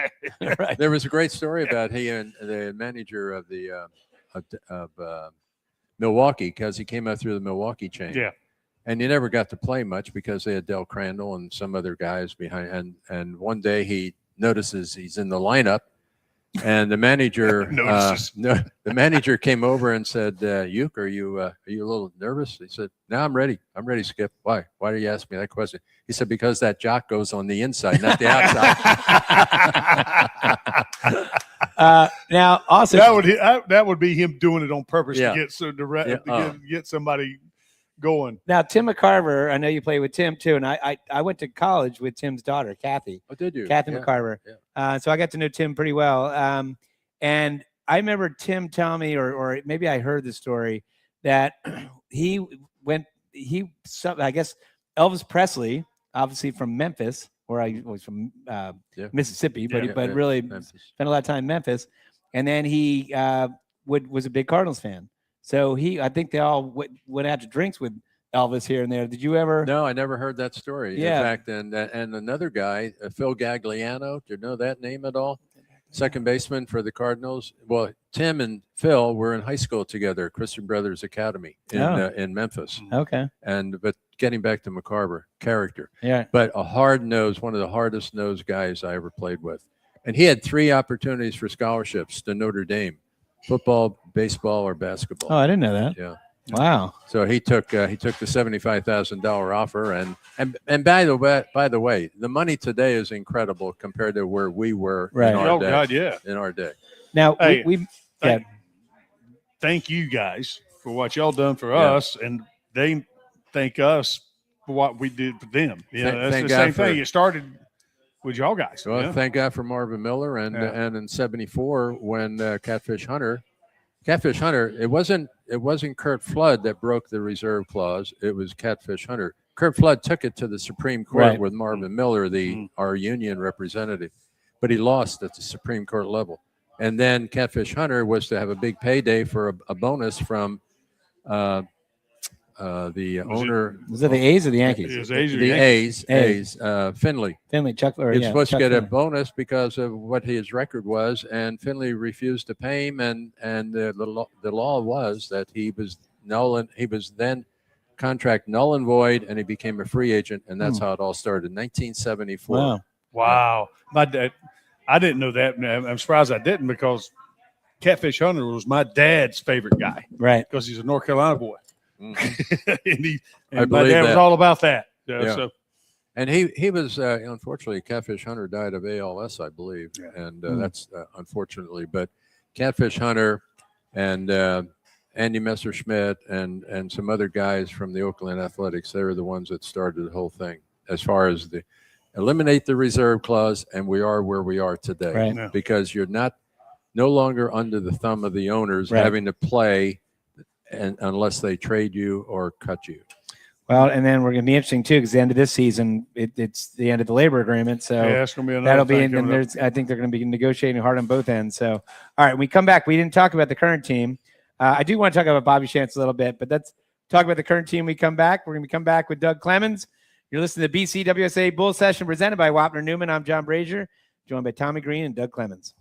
B: Right.
D: There was a great story about he and the manager of the of Milwaukee, because he came out through the Milwaukee chain.
C: Yeah.
D: And he never got to play much because they had Del Crandall and some other guys behind. And one day he notices he's in the lineup, and the manager the manager came over and said, "Uke, are you a little nervous?" He said, "No, I'm ready. I'm ready, Skip." Why? Why do you ask me that question? He said, "Because that jock goes on the inside, not the outside."
B: Now, also
C: that would be him doing it on purpose to get get somebody going.
B: Now, Tim McCarver, I know you play with Tim too, and I went to college with Tim's daughter, Kathy.
D: Oh, did you?
B: Kathy McCarver.
D: Yeah.
B: So I got to know Tim pretty well. And I remember Tim telling me, or maybe I heard the story, that I guess Elvis Presley, obviously from Memphis, or I was from Mississippi, but really Memphis. Spent a lot of time in Memphis. And then he was a big Cardinals fan. So I think they all went out to drinks with Elvis here and there. Did you ever?
D: No, I never heard that story.
B: Yeah.
D: In fact, and another guy, Phil Gagliano. Do you know that name at all? Second baseman for the Cardinals. Well, Tim and Phil were in high school together, Christian Brothers Academy in Memphis.
B: Okay.
D: But getting back to McCarver, character.
B: Yeah.
D: But a hard-nosed, one of the hardest-nosed guys I ever played with. And he had 3 opportunities for scholarships to Notre Dame: football, baseball, or basketball.
B: Oh, I didn't know that.
D: Yeah.
B: Wow.
D: So he took the $75,000 offer, and by the way, the money today is incredible compared to where we were in our day.
C: God, yeah.
D: In our day.
B: Now
C: thank you guys for what y'all done for us, and they thank us for what we did for them. That's the same thing. It started with y'all guys.
D: Well, thank God for Marvin Miller, and in '74 when Catfish Hunter, it wasn't Kurt Flood that broke the reserve clause. It was Catfish Hunter. Kurt Flood took it to the Supreme Court with Marvin Miller, our union representative, but he lost at the Supreme Court level. And then Catfish Hunter was to have a big payday for a bonus from the owner.
B: Was it the A's or the Yankees?
C: It was A's.
D: The A's. Finley.
B: Finley. Chuck.
D: He was supposed to get a bonus because of what his record was, and Finley refused to pay him. And the law was that he was null. He was then contract null and void, and he became a free agent, and that's how it all started. 1974.
C: Wow. My dad. I didn't know that. I'm surprised I didn't, because Catfish Hunter was my dad's favorite guy.
B: Right.
C: Because he's a North Carolina boy.
D: Mm-hmm.
C: and my dad was all about that.
D: So. And he was, unfortunately, Catfish Hunter died of ALS, I believe. Yeah. And that's unfortunately. But Catfish Hunter and Andy Messerschmidt and some other guys from the Oakland Athletics, they were the ones that started the whole thing as far as the eliminate the reserve clause, and we are where we are today.
B: Right. Yeah.
D: Because you're no longer under the thumb of the owners having to play unless they trade you or cut you.
B: Well, and then we're going to be interesting too, because the end of this season, it's the end of the labor agreement. So
C: it's going to be
B: that'll be, and I think they're going to be negotiating hard on both ends. So, all right, when we come back, we didn't talk about the current team. I do want to talk about Bobby Shantz a little bit, but let's talk about the current team. When we come back, we're going to come back with Doug Clemens. You're listening to BCWSA Bull Session presented by Wapner Newman. I'm John Brazer, joined by Tommy Greene and Doug Clemens.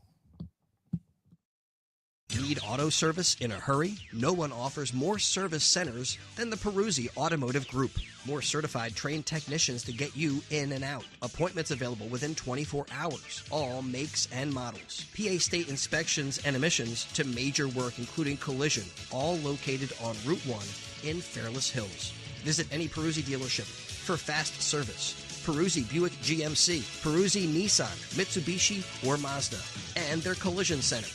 F: Need auto service in a hurry? No one offers more service centers than the Peruzzi Automotive Group. More certified trained technicians to get you in and out. Appointments available within 24 hours. All makes and models. PA state inspections and emissions to major work including collision. All located on Route 1 in Fairless Hills. Visit any Peruzzi dealership for fast service. Peruzzi Buick GMC, Peruzzi Nissan, Mitsubishi, or Mazda, and their collision center.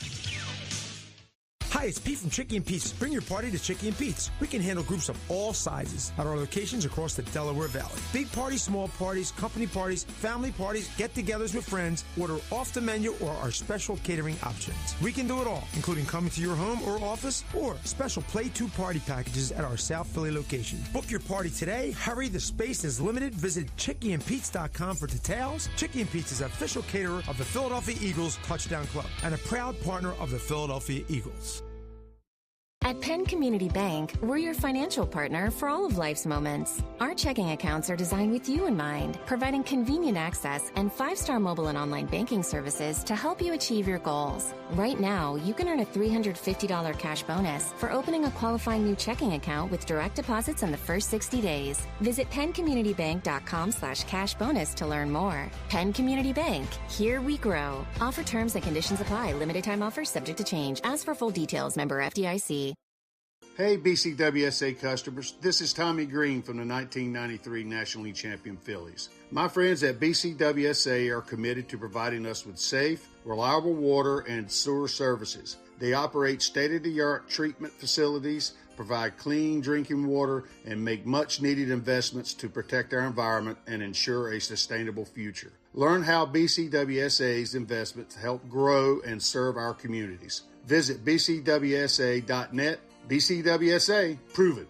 H: Hi, it's Pete from Chickie and Pete's. Bring your party to Chickie and Pete's. We can handle groups of all sizes at our locations across the Delaware Valley. Big parties, small parties, company parties, family parties, get-togethers with friends. Order off the menu or our special catering options. We can do it all, including coming to your home or office or special Play 2 party packages at our South Philly location. Book your party today. Hurry, the space is limited. Visit chickieandpete's.com for details. Chickie and Pete's is official caterer of the Philadelphia Eagles Touchdown Club and a proud partner of the Philadelphia Eagles.
G: At Penn Community Bank, we're your financial partner for all of life's moments. Our checking accounts are designed with you in mind, providing convenient access and 5-star mobile and online banking services to help you achieve your goals. Right now, you can earn a $350 cash bonus for opening a qualifying new checking account with direct deposits in the first 60 days. Visit PennCommunityBank.com/cash bonus to learn more. Penn Community Bank, here we grow. Offer terms and conditions apply. Limited time offers subject to change. As for full details, member FDIC.
E: Hey BCWSA customers, this is Tommy Greene from the 1993 National League Champion Phillies. My friends at BCWSA are committed to providing us with safe, reliable water and sewer services. They operate state-of-the-art treatment facilities, provide clean drinking water, and make much-needed investments to protect our environment and ensure a sustainable future. Learn how BCWSA's investments help grow and serve our communities. Visit bcwsa.net. BCWSA, prove it.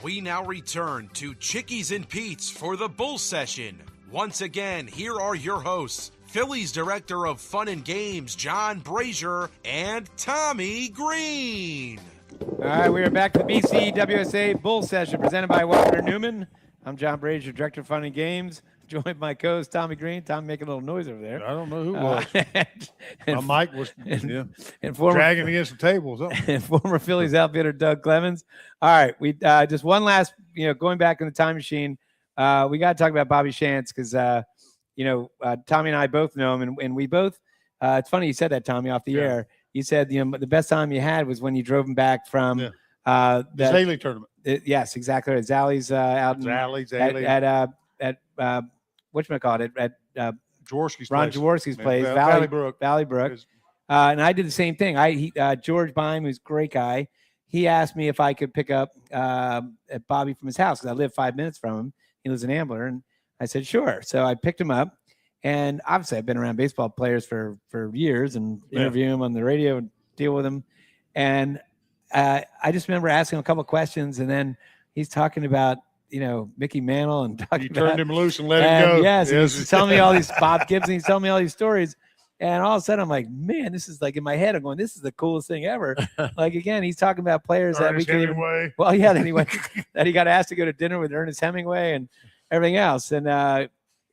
A: We now return to Chickies and Pete's for the Bull Session. Once again, here are your hosts, Phillies Director of Fun and Games, John Brazer, and Tommy Greene.
B: All right, we are back to the BCWSA Bull Session presented by Wapner Newman. I'm John Brazer, Director of Fun and Games. Joined by my co-host Tommy Greene. Tommy making a little noise over there.
C: I don't know who was.
B: And
C: My mic was
B: and former,
C: dragging against the table.
B: And former Phillies outfielder Doug Clemens. All right, we just one last, going back in the time machine. We got to talk about Bobby Shantz because, Tommy and I both know him, and we both. It's funny you said that, Tommy, off the air. You said the best time you had was when you drove him back from
C: the Zaley tournament.
B: Yes, exactly. Zaley's out in
C: Zaley.
B: At whatchamacallit, at
C: Jaworski's
B: Ron
C: place.
B: Jaworski's place, Valley Brook. And I did the same thing. George Bime, who's a great guy, he asked me if I could pick up at Bobby from his house because I live 5 minutes from him. He lives in Ambler, and I said sure. So I picked him up, and obviously I've been around baseball players for years and interview him on the radio and deal with them. And I just remember asking him a couple of questions, and then he's talking about Mickey Mantle and talking
C: You turned him loose and let him go.
B: Yes. He's telling me all these Bob Gibson. He's telling me all these stories. And all of a sudden I'm like, man, this is like in my head. I'm going, this is the coolest thing ever. Like, again, he's talking about players that we can anyway, that he got asked to go to dinner with Ernest Hemingway and everything else. And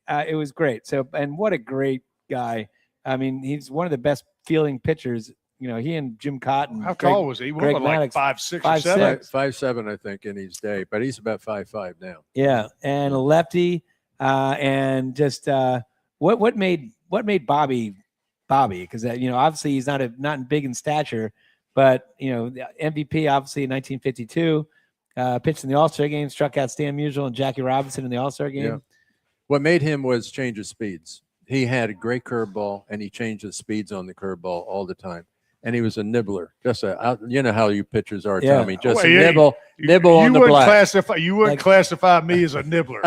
B: it was great. So, and what a great guy. I mean, he's one of the best fielding pitchers. He and Jim Cotton.
C: How tall was he? He was like 5'6" or 7.
D: 5'7", I think, in his day, but he's about 5'5" now.
B: Yeah, and a lefty, and just what made Bobby? Because obviously he's not big in stature, but the MVP obviously in 1952, pitched in the All-Star game, struck out Stan Musial and Jackie Robinson in the All-Star game.
D: Yeah. What made him was change of speeds. He had a great curveball, and he changed the speeds on the curveball all the time. And he was a nibbler. Just how you pitchers are, Tommy. Just nibble on the black.
C: You wouldn't classify me as a nibbler.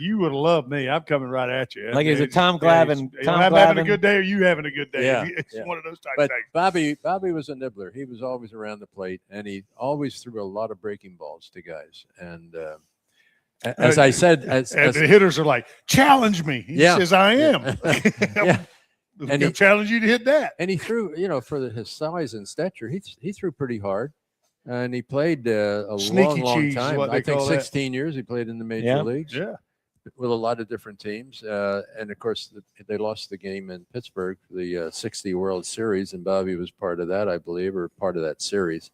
C: You would love me. I'm coming right at you.
B: Like it's a Tom Glavine.
C: I'm having a good day, or you having a good day.
D: Yeah,
C: it's one of those type
D: but
C: things.
D: Bobby was a nibbler. He was always around the plate, and he always threw a lot of breaking balls to guys. And as I said, as
C: the hitters are like, challenge me. He says, I am.
D: Yeah.
C: And he challenged you to hit that.
D: And he threw, for his size and stature, he threw pretty hard. And he played a long time. I think 16 years he played in the major leagues.
C: Yeah.
D: With a lot of different teams. And, of course, they lost the game in Pittsburgh, the 60 World Series, and Bobby was part of that, I believe, or part of that series.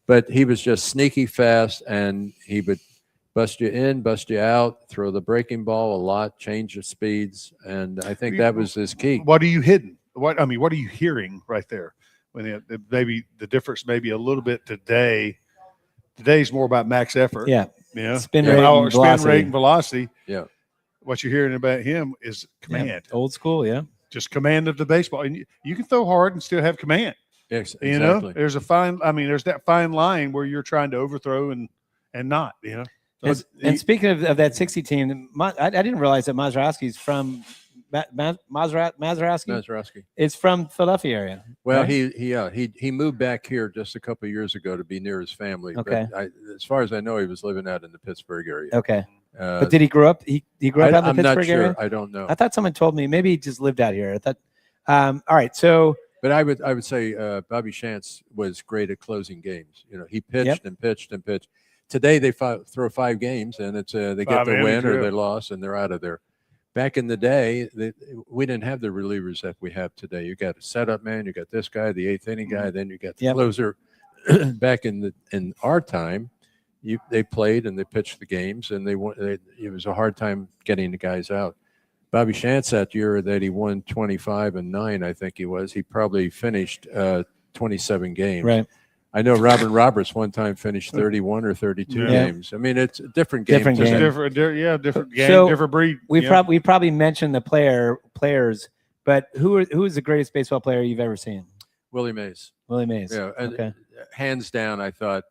D: But he was just sneaky fast, and he would bust you in, bust you out, throw the breaking ball a lot, change the speeds, and I think that was his key.
C: What are you hitting? What are you hearing right there? When maybe the difference maybe a little bit today. Today's more about max effort.
B: Yeah.
C: Spin rate and velocity.
D: Yeah.
C: What you're hearing about him is command.
B: Old school, yeah.
C: just command of the baseball. And you can throw hard and still have command.
D: Yes,
C: You
D: exactly.
C: know, there's that fine line where you're trying to overthrow and not, you know.
B: And speaking of that 60 team, I didn't realize that Mazeroski's from Mazeroski. It's from Philadelphia area.
D: Well,
B: right?
D: he moved back here just a couple of years ago to be near his family.
B: Okay.
D: But as far as I know, he was living out in the Pittsburgh area.
B: Okay. But did he grow up? He grew up out in the Pittsburgh area?
D: I'm not sure. I don't know.
B: I thought someone told me maybe he just lived out here. I thought. All right. So.
D: But I would say Bobby Shantz was great at closing games. You know, he pitched and pitched and pitched. Today they throw 5 games and it's they get the win or they lost and they're out of there. Back in the day, we didn't have the relievers that we have today. You got a setup man, you got this guy, the 8th inning guy, then you got the closer. Back in our time, they played and they pitched the games and it was a hard time getting the guys out. Bobby Shantz that year that he won 25-9, I think he probably finished 27 games.
B: Right.
D: I know Robin Roberts one time finished 31 or 32 games. I mean, it's a different game.
B: Different game.
C: Different game,
B: so
C: different breed.
B: We probably mentioned the players, but who is the greatest baseball player you've ever seen?
D: Willie Mays.
B: Willie Mays.
D: Yeah, and hands down, I thought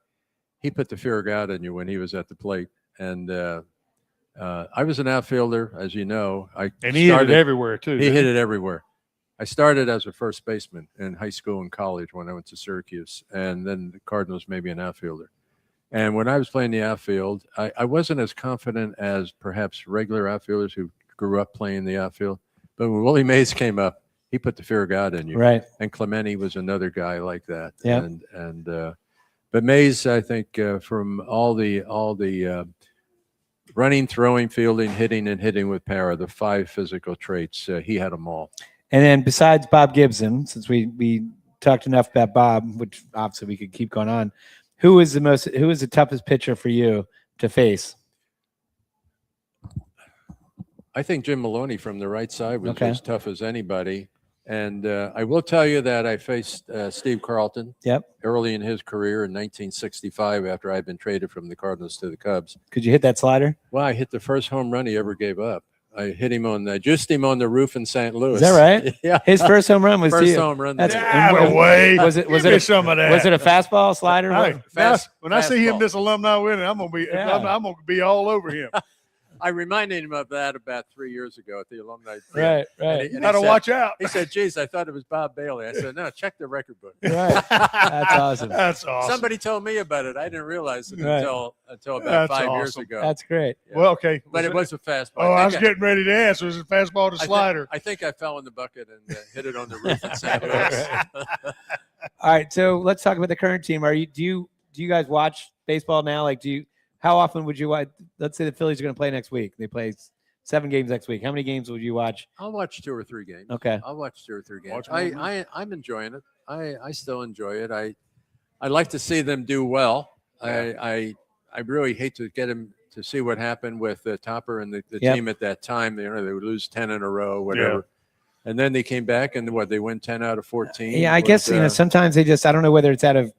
D: he put the fear of God in you when he was at the plate. And I was an outfielder, as you know.
C: He hit it everywhere, too.
D: He hit it everywhere. I started as a first baseman in high school and college when I went to Syracuse, and then the Cardinals made me an outfielder. And when I was playing the outfield, I wasn't as confident as perhaps regular outfielders who grew up playing the outfield. But when Willie Mays came up, he put the fear of God in you.
B: Right.
D: And Clemente was another guy like that.
B: Yeah.
D: But Mays, I think, from all the running, throwing, fielding, hitting, and hitting with power, the 5 physical traits, he had them all.
B: And then besides Bob Gibson, since we talked enough about Bob, which obviously we could keep going on, who is the toughest pitcher for you to face?
D: I think Jim Maloney from the right side was as tough as anybody. And I will tell you that I faced Steve Carlton early in his career in 1965 after I'd been traded from the Cardinals to the Cubs.
B: Could you hit that slider?
D: Well, I hit the first home run he ever gave up. I hit him juiced him on the roof in St. Louis.
B: Is that right?
D: Yeah.
B: His first home run was
D: first
B: to you.
D: home run.
B: That's
C: way.
B: Was it a fastball, slider?
C: When I see him this alumni winning, I'm gonna be all over him.
D: I reminded him of that about 3 years ago at the alumni.
B: Right.
C: And gotta watch out.
D: He said, "Geez, I thought it was Bob Bailey." I said, "No, check the record book."
B: Right. That's awesome.
C: That's awesome.
D: Somebody told me about it. I didn't realize it until about 5 years ago.
B: That's great.
C: Yeah. Well, okay.
D: But it was a fastball.
C: Oh, I was getting ready to ask. Was it a fastball to slider?
D: I think I fell in the bucket and hit it on the roof in St. Louis.
B: All right, so let's talk about the current team. Do you guys watch baseball now? Like, how often would you watch? Let's say the Phillies are going to play next week. They play 7 games next week. How many games would you watch?
D: I'll watch 2 or 3 games.
B: Okay.
D: I'll watch 2 or 3 games. I'm enjoying it. I still enjoy it. I like to see them do well. I really hate to get them to see what happened with Topper and the team at that time. They would lose 10 in a row, whatever. Yeah. And then they came back and they win 10 out of 14.
B: Yeah, I guess sometimes they just, I don't know whether it's out of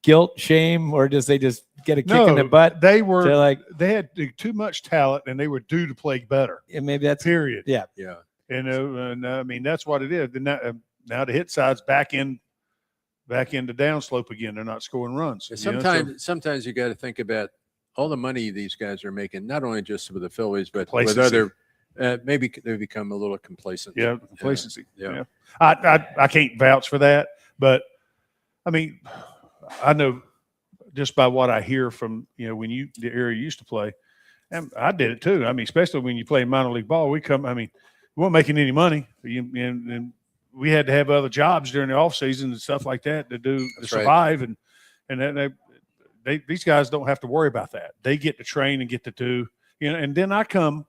B: guilt, shame, or they just get a kick in the butt.
C: They had too much talent and they were due to play better.
B: Yeah, maybe that's
C: period.
B: Yeah.
C: And I mean, that's what it is. Now the hit side's back into downslope again. They're not scoring runs.
D: Sometimes you got to think about all the money these guys are making, not only just with the Phillies, but with other. Maybe they become a little complacent.
C: Yeah, complacency. Yeah. I can't vouch for that, but I mean, I know just by what I hear from the area you used to play, and I did it too. I mean, especially when you play minor league ball, we weren't making any money, and we had to have other jobs during the off season and stuff like that to survive, and then these guys don't have to worry about that. They get to train and get to do, and then I come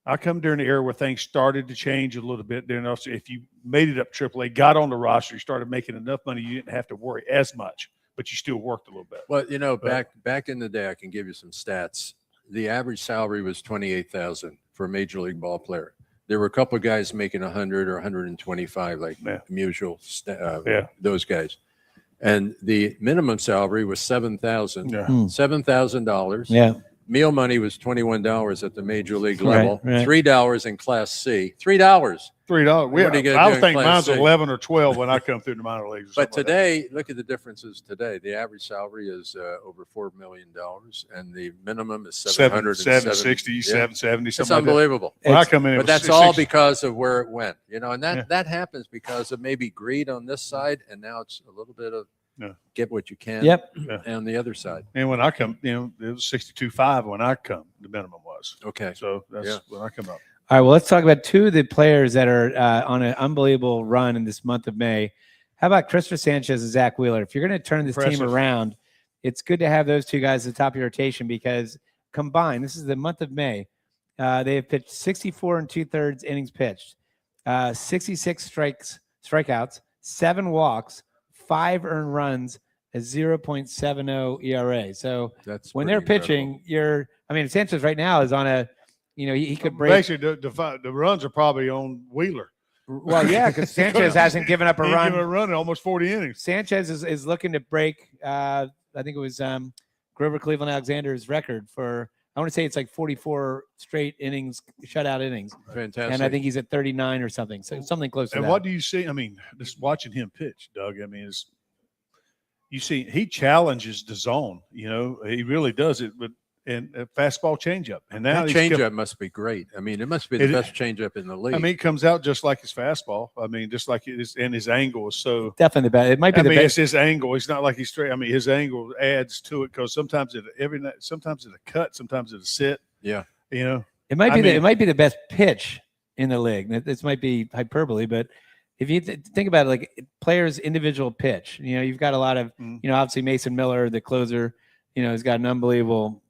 C: during the era where things started to change a little bit. Then also, if you made it up AAA, got on the roster, you started making enough money, you didn't have to worry as much, but you still worked a little bit.
D: Well, back in the day, I can give you some stats. The average salary was $28,000 for a major league ball player. There were a couple of guys making 100 or 125, like Musial, those guys. And the minimum salary was $7,000.
B: Yeah.
D: $7,000.
B: Yeah.
D: Meal money was $21 at the major league
B: Right,
D: level,
B: right.
D: $3 in Class C. $3.
C: $3.
D: What are you gonna
C: I
D: do
C: would
D: in
C: think
D: Class
C: mine's
D: C?
C: 11 or 12 when I come through the minor leagues. or
D: But
C: something like that.
D: today, look at the differences today. The average salary is over $4 million, and the minimum is
C: 760,
D: Yeah.
C: 770,
D: It's
C: something like that.
D: unbelievable.
C: When I come in, it
D: But
C: was
D: that's all
C: 60.
D: because of where it went, and
C: Yeah.
D: that happens because of maybe greed on this side, and now it's a little bit of
C: Yeah.
D: get what you can.
B: Yep.
D: On the other side.
C: And when I come, it was 62.5 when I come. The minimum was.
D: Okay.
C: So that's
D: Yeah.
C: when I come up.
B: All right, well, let's talk about two of the players that are on an unbelievable run in this month of May. How about Christopher Sanchez and Zach Wheeler? If you're going to turn this team
C: Impressive.
B: around, it's good to have those two guys at the top of your rotation because combined, this is the month of May, they have pitched 64 and 2/3 innings pitched, 66 strikeouts, 7 walks, 5 earned runs, a 0.70 ERA. So
D: That's
B: when
D: pretty
B: they're pitching, Sanchez right now is on a, he could break.
C: Basically, the runs are probably on Wheeler.
B: Well, yeah, because Sanchez hasn't given up a
C: He
B: run.
C: given a run in almost 40 innings.
B: Sanchez is looking to break, I think it was Grover Cleveland Alexander's record for, I want to say it's like 44 straight innings, shutout innings.
D: Fantastic.
B: And I think he's at 39 or something. So something close to
C: And
B: that.
C: what do you see? I mean, just watching him pitch, Doug, you see he challenges the zone. He really does it. But and a fastball changeup. And now
D: that changeup must be great. I mean, it must be the best changeup in the league.
C: I mean, it comes out just like his fastball. I mean, just like it is, and his angle is so
B: definitely the best. It might be the
C: it's
B: best.
C: his angle. It's not like he's straight. I mean, his angle adds to it because sometimes it's a cut, sometimes it's a sit.
D: Yeah.
B: It might be the best pitch in the league. This might be hyperbole, but if you think about it, like players' individual pitch, you've got a lot of, obviously Mason Miller, the closer, he's got an unbelievable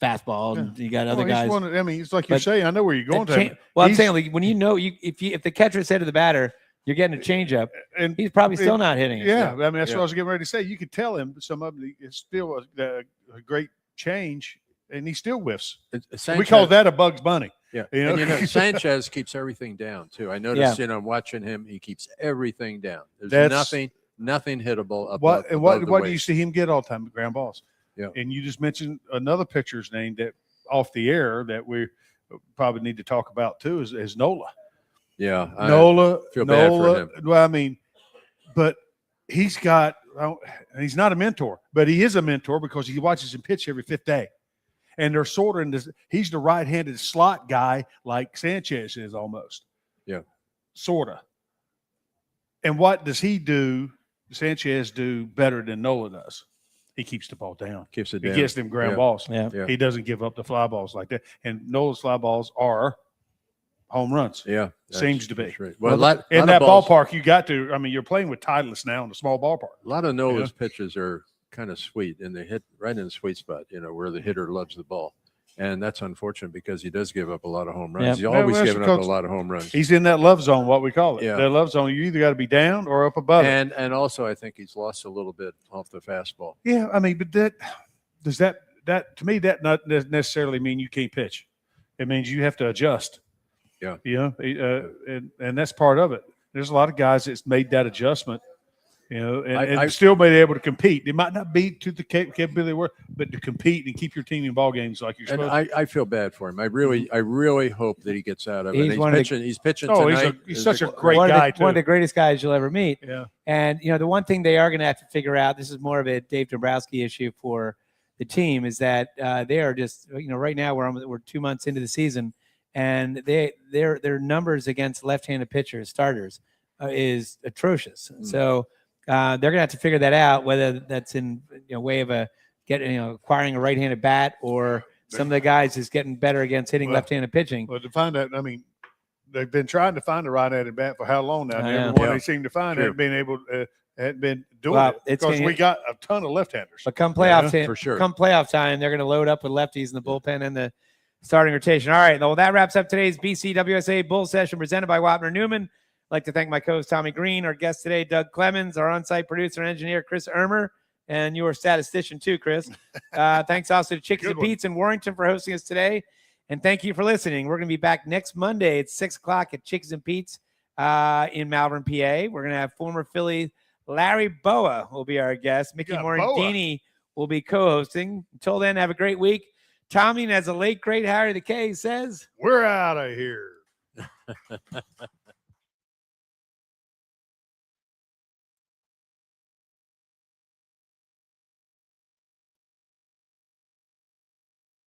B: fastball, and you got other guys.
C: It's like you're saying. I know where you're going to.
B: I'm saying, like, when if the catcher said to the batter, you're getting a changeup, and he's probably still not hitting it.
C: Yeah, I mean that's what I was getting ready to say. You could tell him some of it is still a great change, and he still whiffs. We call that a Bugs Bunny.
D: Yeah, and Sanchez keeps everything down too. I noticed, watching him, he keeps everything down. There's nothing hittable above.
C: What do you see him get all the time? Ground balls.
D: Yeah.
C: And you just mentioned another pitcher's name that off the air that we probably need to talk about too is Nola.
D: Yeah.
C: Nola.
D: Feel bad for him.
C: Well, I mean, but he's not a mentor, but he is a mentor because he watches him pitch every 5th day. And they're sort of in this, he's the right-handed slot guy like Sanchez is almost.
D: Yeah.
C: Sort of. And what does Sanchez do better than Nola does? He keeps the ball down.
D: Keeps it
C: He
D: down.
C: gets them ground balls.
B: Yeah.
C: He doesn't give up the fly balls like that. And Nola's fly balls are home runs.
D: Yeah.
C: Seems to be.
D: Right.
C: Well, in that ballpark, you got to. I mean, you're playing with Titleist now in a small ballpark.
D: A lot of Nola's pitches are kind of sweet, and they hit right in the sweet spot, where the hitter loves the ball. And that's unfortunate because he does give up a lot of home runs.
B: Yeah.
D: He's always giving up a lot of home runs.
C: He's in that love zone, what we call it.
D: Yeah.
C: That love zone. You either got to be down or up above it.
D: And also, I think he's lost a little bit off the fastball.
C: Yeah, I mean, but that to me that not necessarily mean you can't pitch. It means you have to adjust.
D: Yeah.
C: And that's part of it. There's a lot of guys that's made that adjustment. And still been able to compete. They might not be to the capability they were, but to compete and keep your team in ball games like you're supposed to.
D: I feel bad for him. I really hope that he gets out of it. He's pitching
C: Oh,
D: tonight.
C: he's such a great guy, too.
B: One of the greatest guys you'll ever meet.
C: Yeah.
B: And, the one thing they are going to have to figure out, this is more of a Dave Dombrowski issue for the team, is that they are just, right now we're 2 months into the season, and their numbers against left-handed pitchers, starters, is atrocious. So they're going to have to figure that out, whether that's in way of acquiring a right-handed bat, or some of the guys is getting better against hitting left-handed pitching.
C: Well, to find that, I mean, they've been trying to find a right-handed bat for how long now? And everyone they seem to find hadn't been doing it because we got a ton of left-handers.
B: But come playoff time,
D: for sure.
B: Come playoff time, they're going to load up with lefties in the bullpen and the starting rotation. All right, well, that wraps up today's BCWSA Bull Session presented by Wapner Newman. I'd like to thank my co-host Tommy Greene, our guest today, Doug Clemens, our on-site producer and engineer, Chris Ermer, and your statistician too, Chris. Thanks also to Chickies and Pete's in Warrington for hosting us today. And thank you for listening. We're going to be back next Monday at 6 o'clock at Chickies and Pete's in Malvern, PA. We're going to have former Philly Larry Boa will be our guest. Mickey Morandini will be co-hosting. Until then, have a great week. Tommy, and as the late great Harry the K says,
C: We're out of here.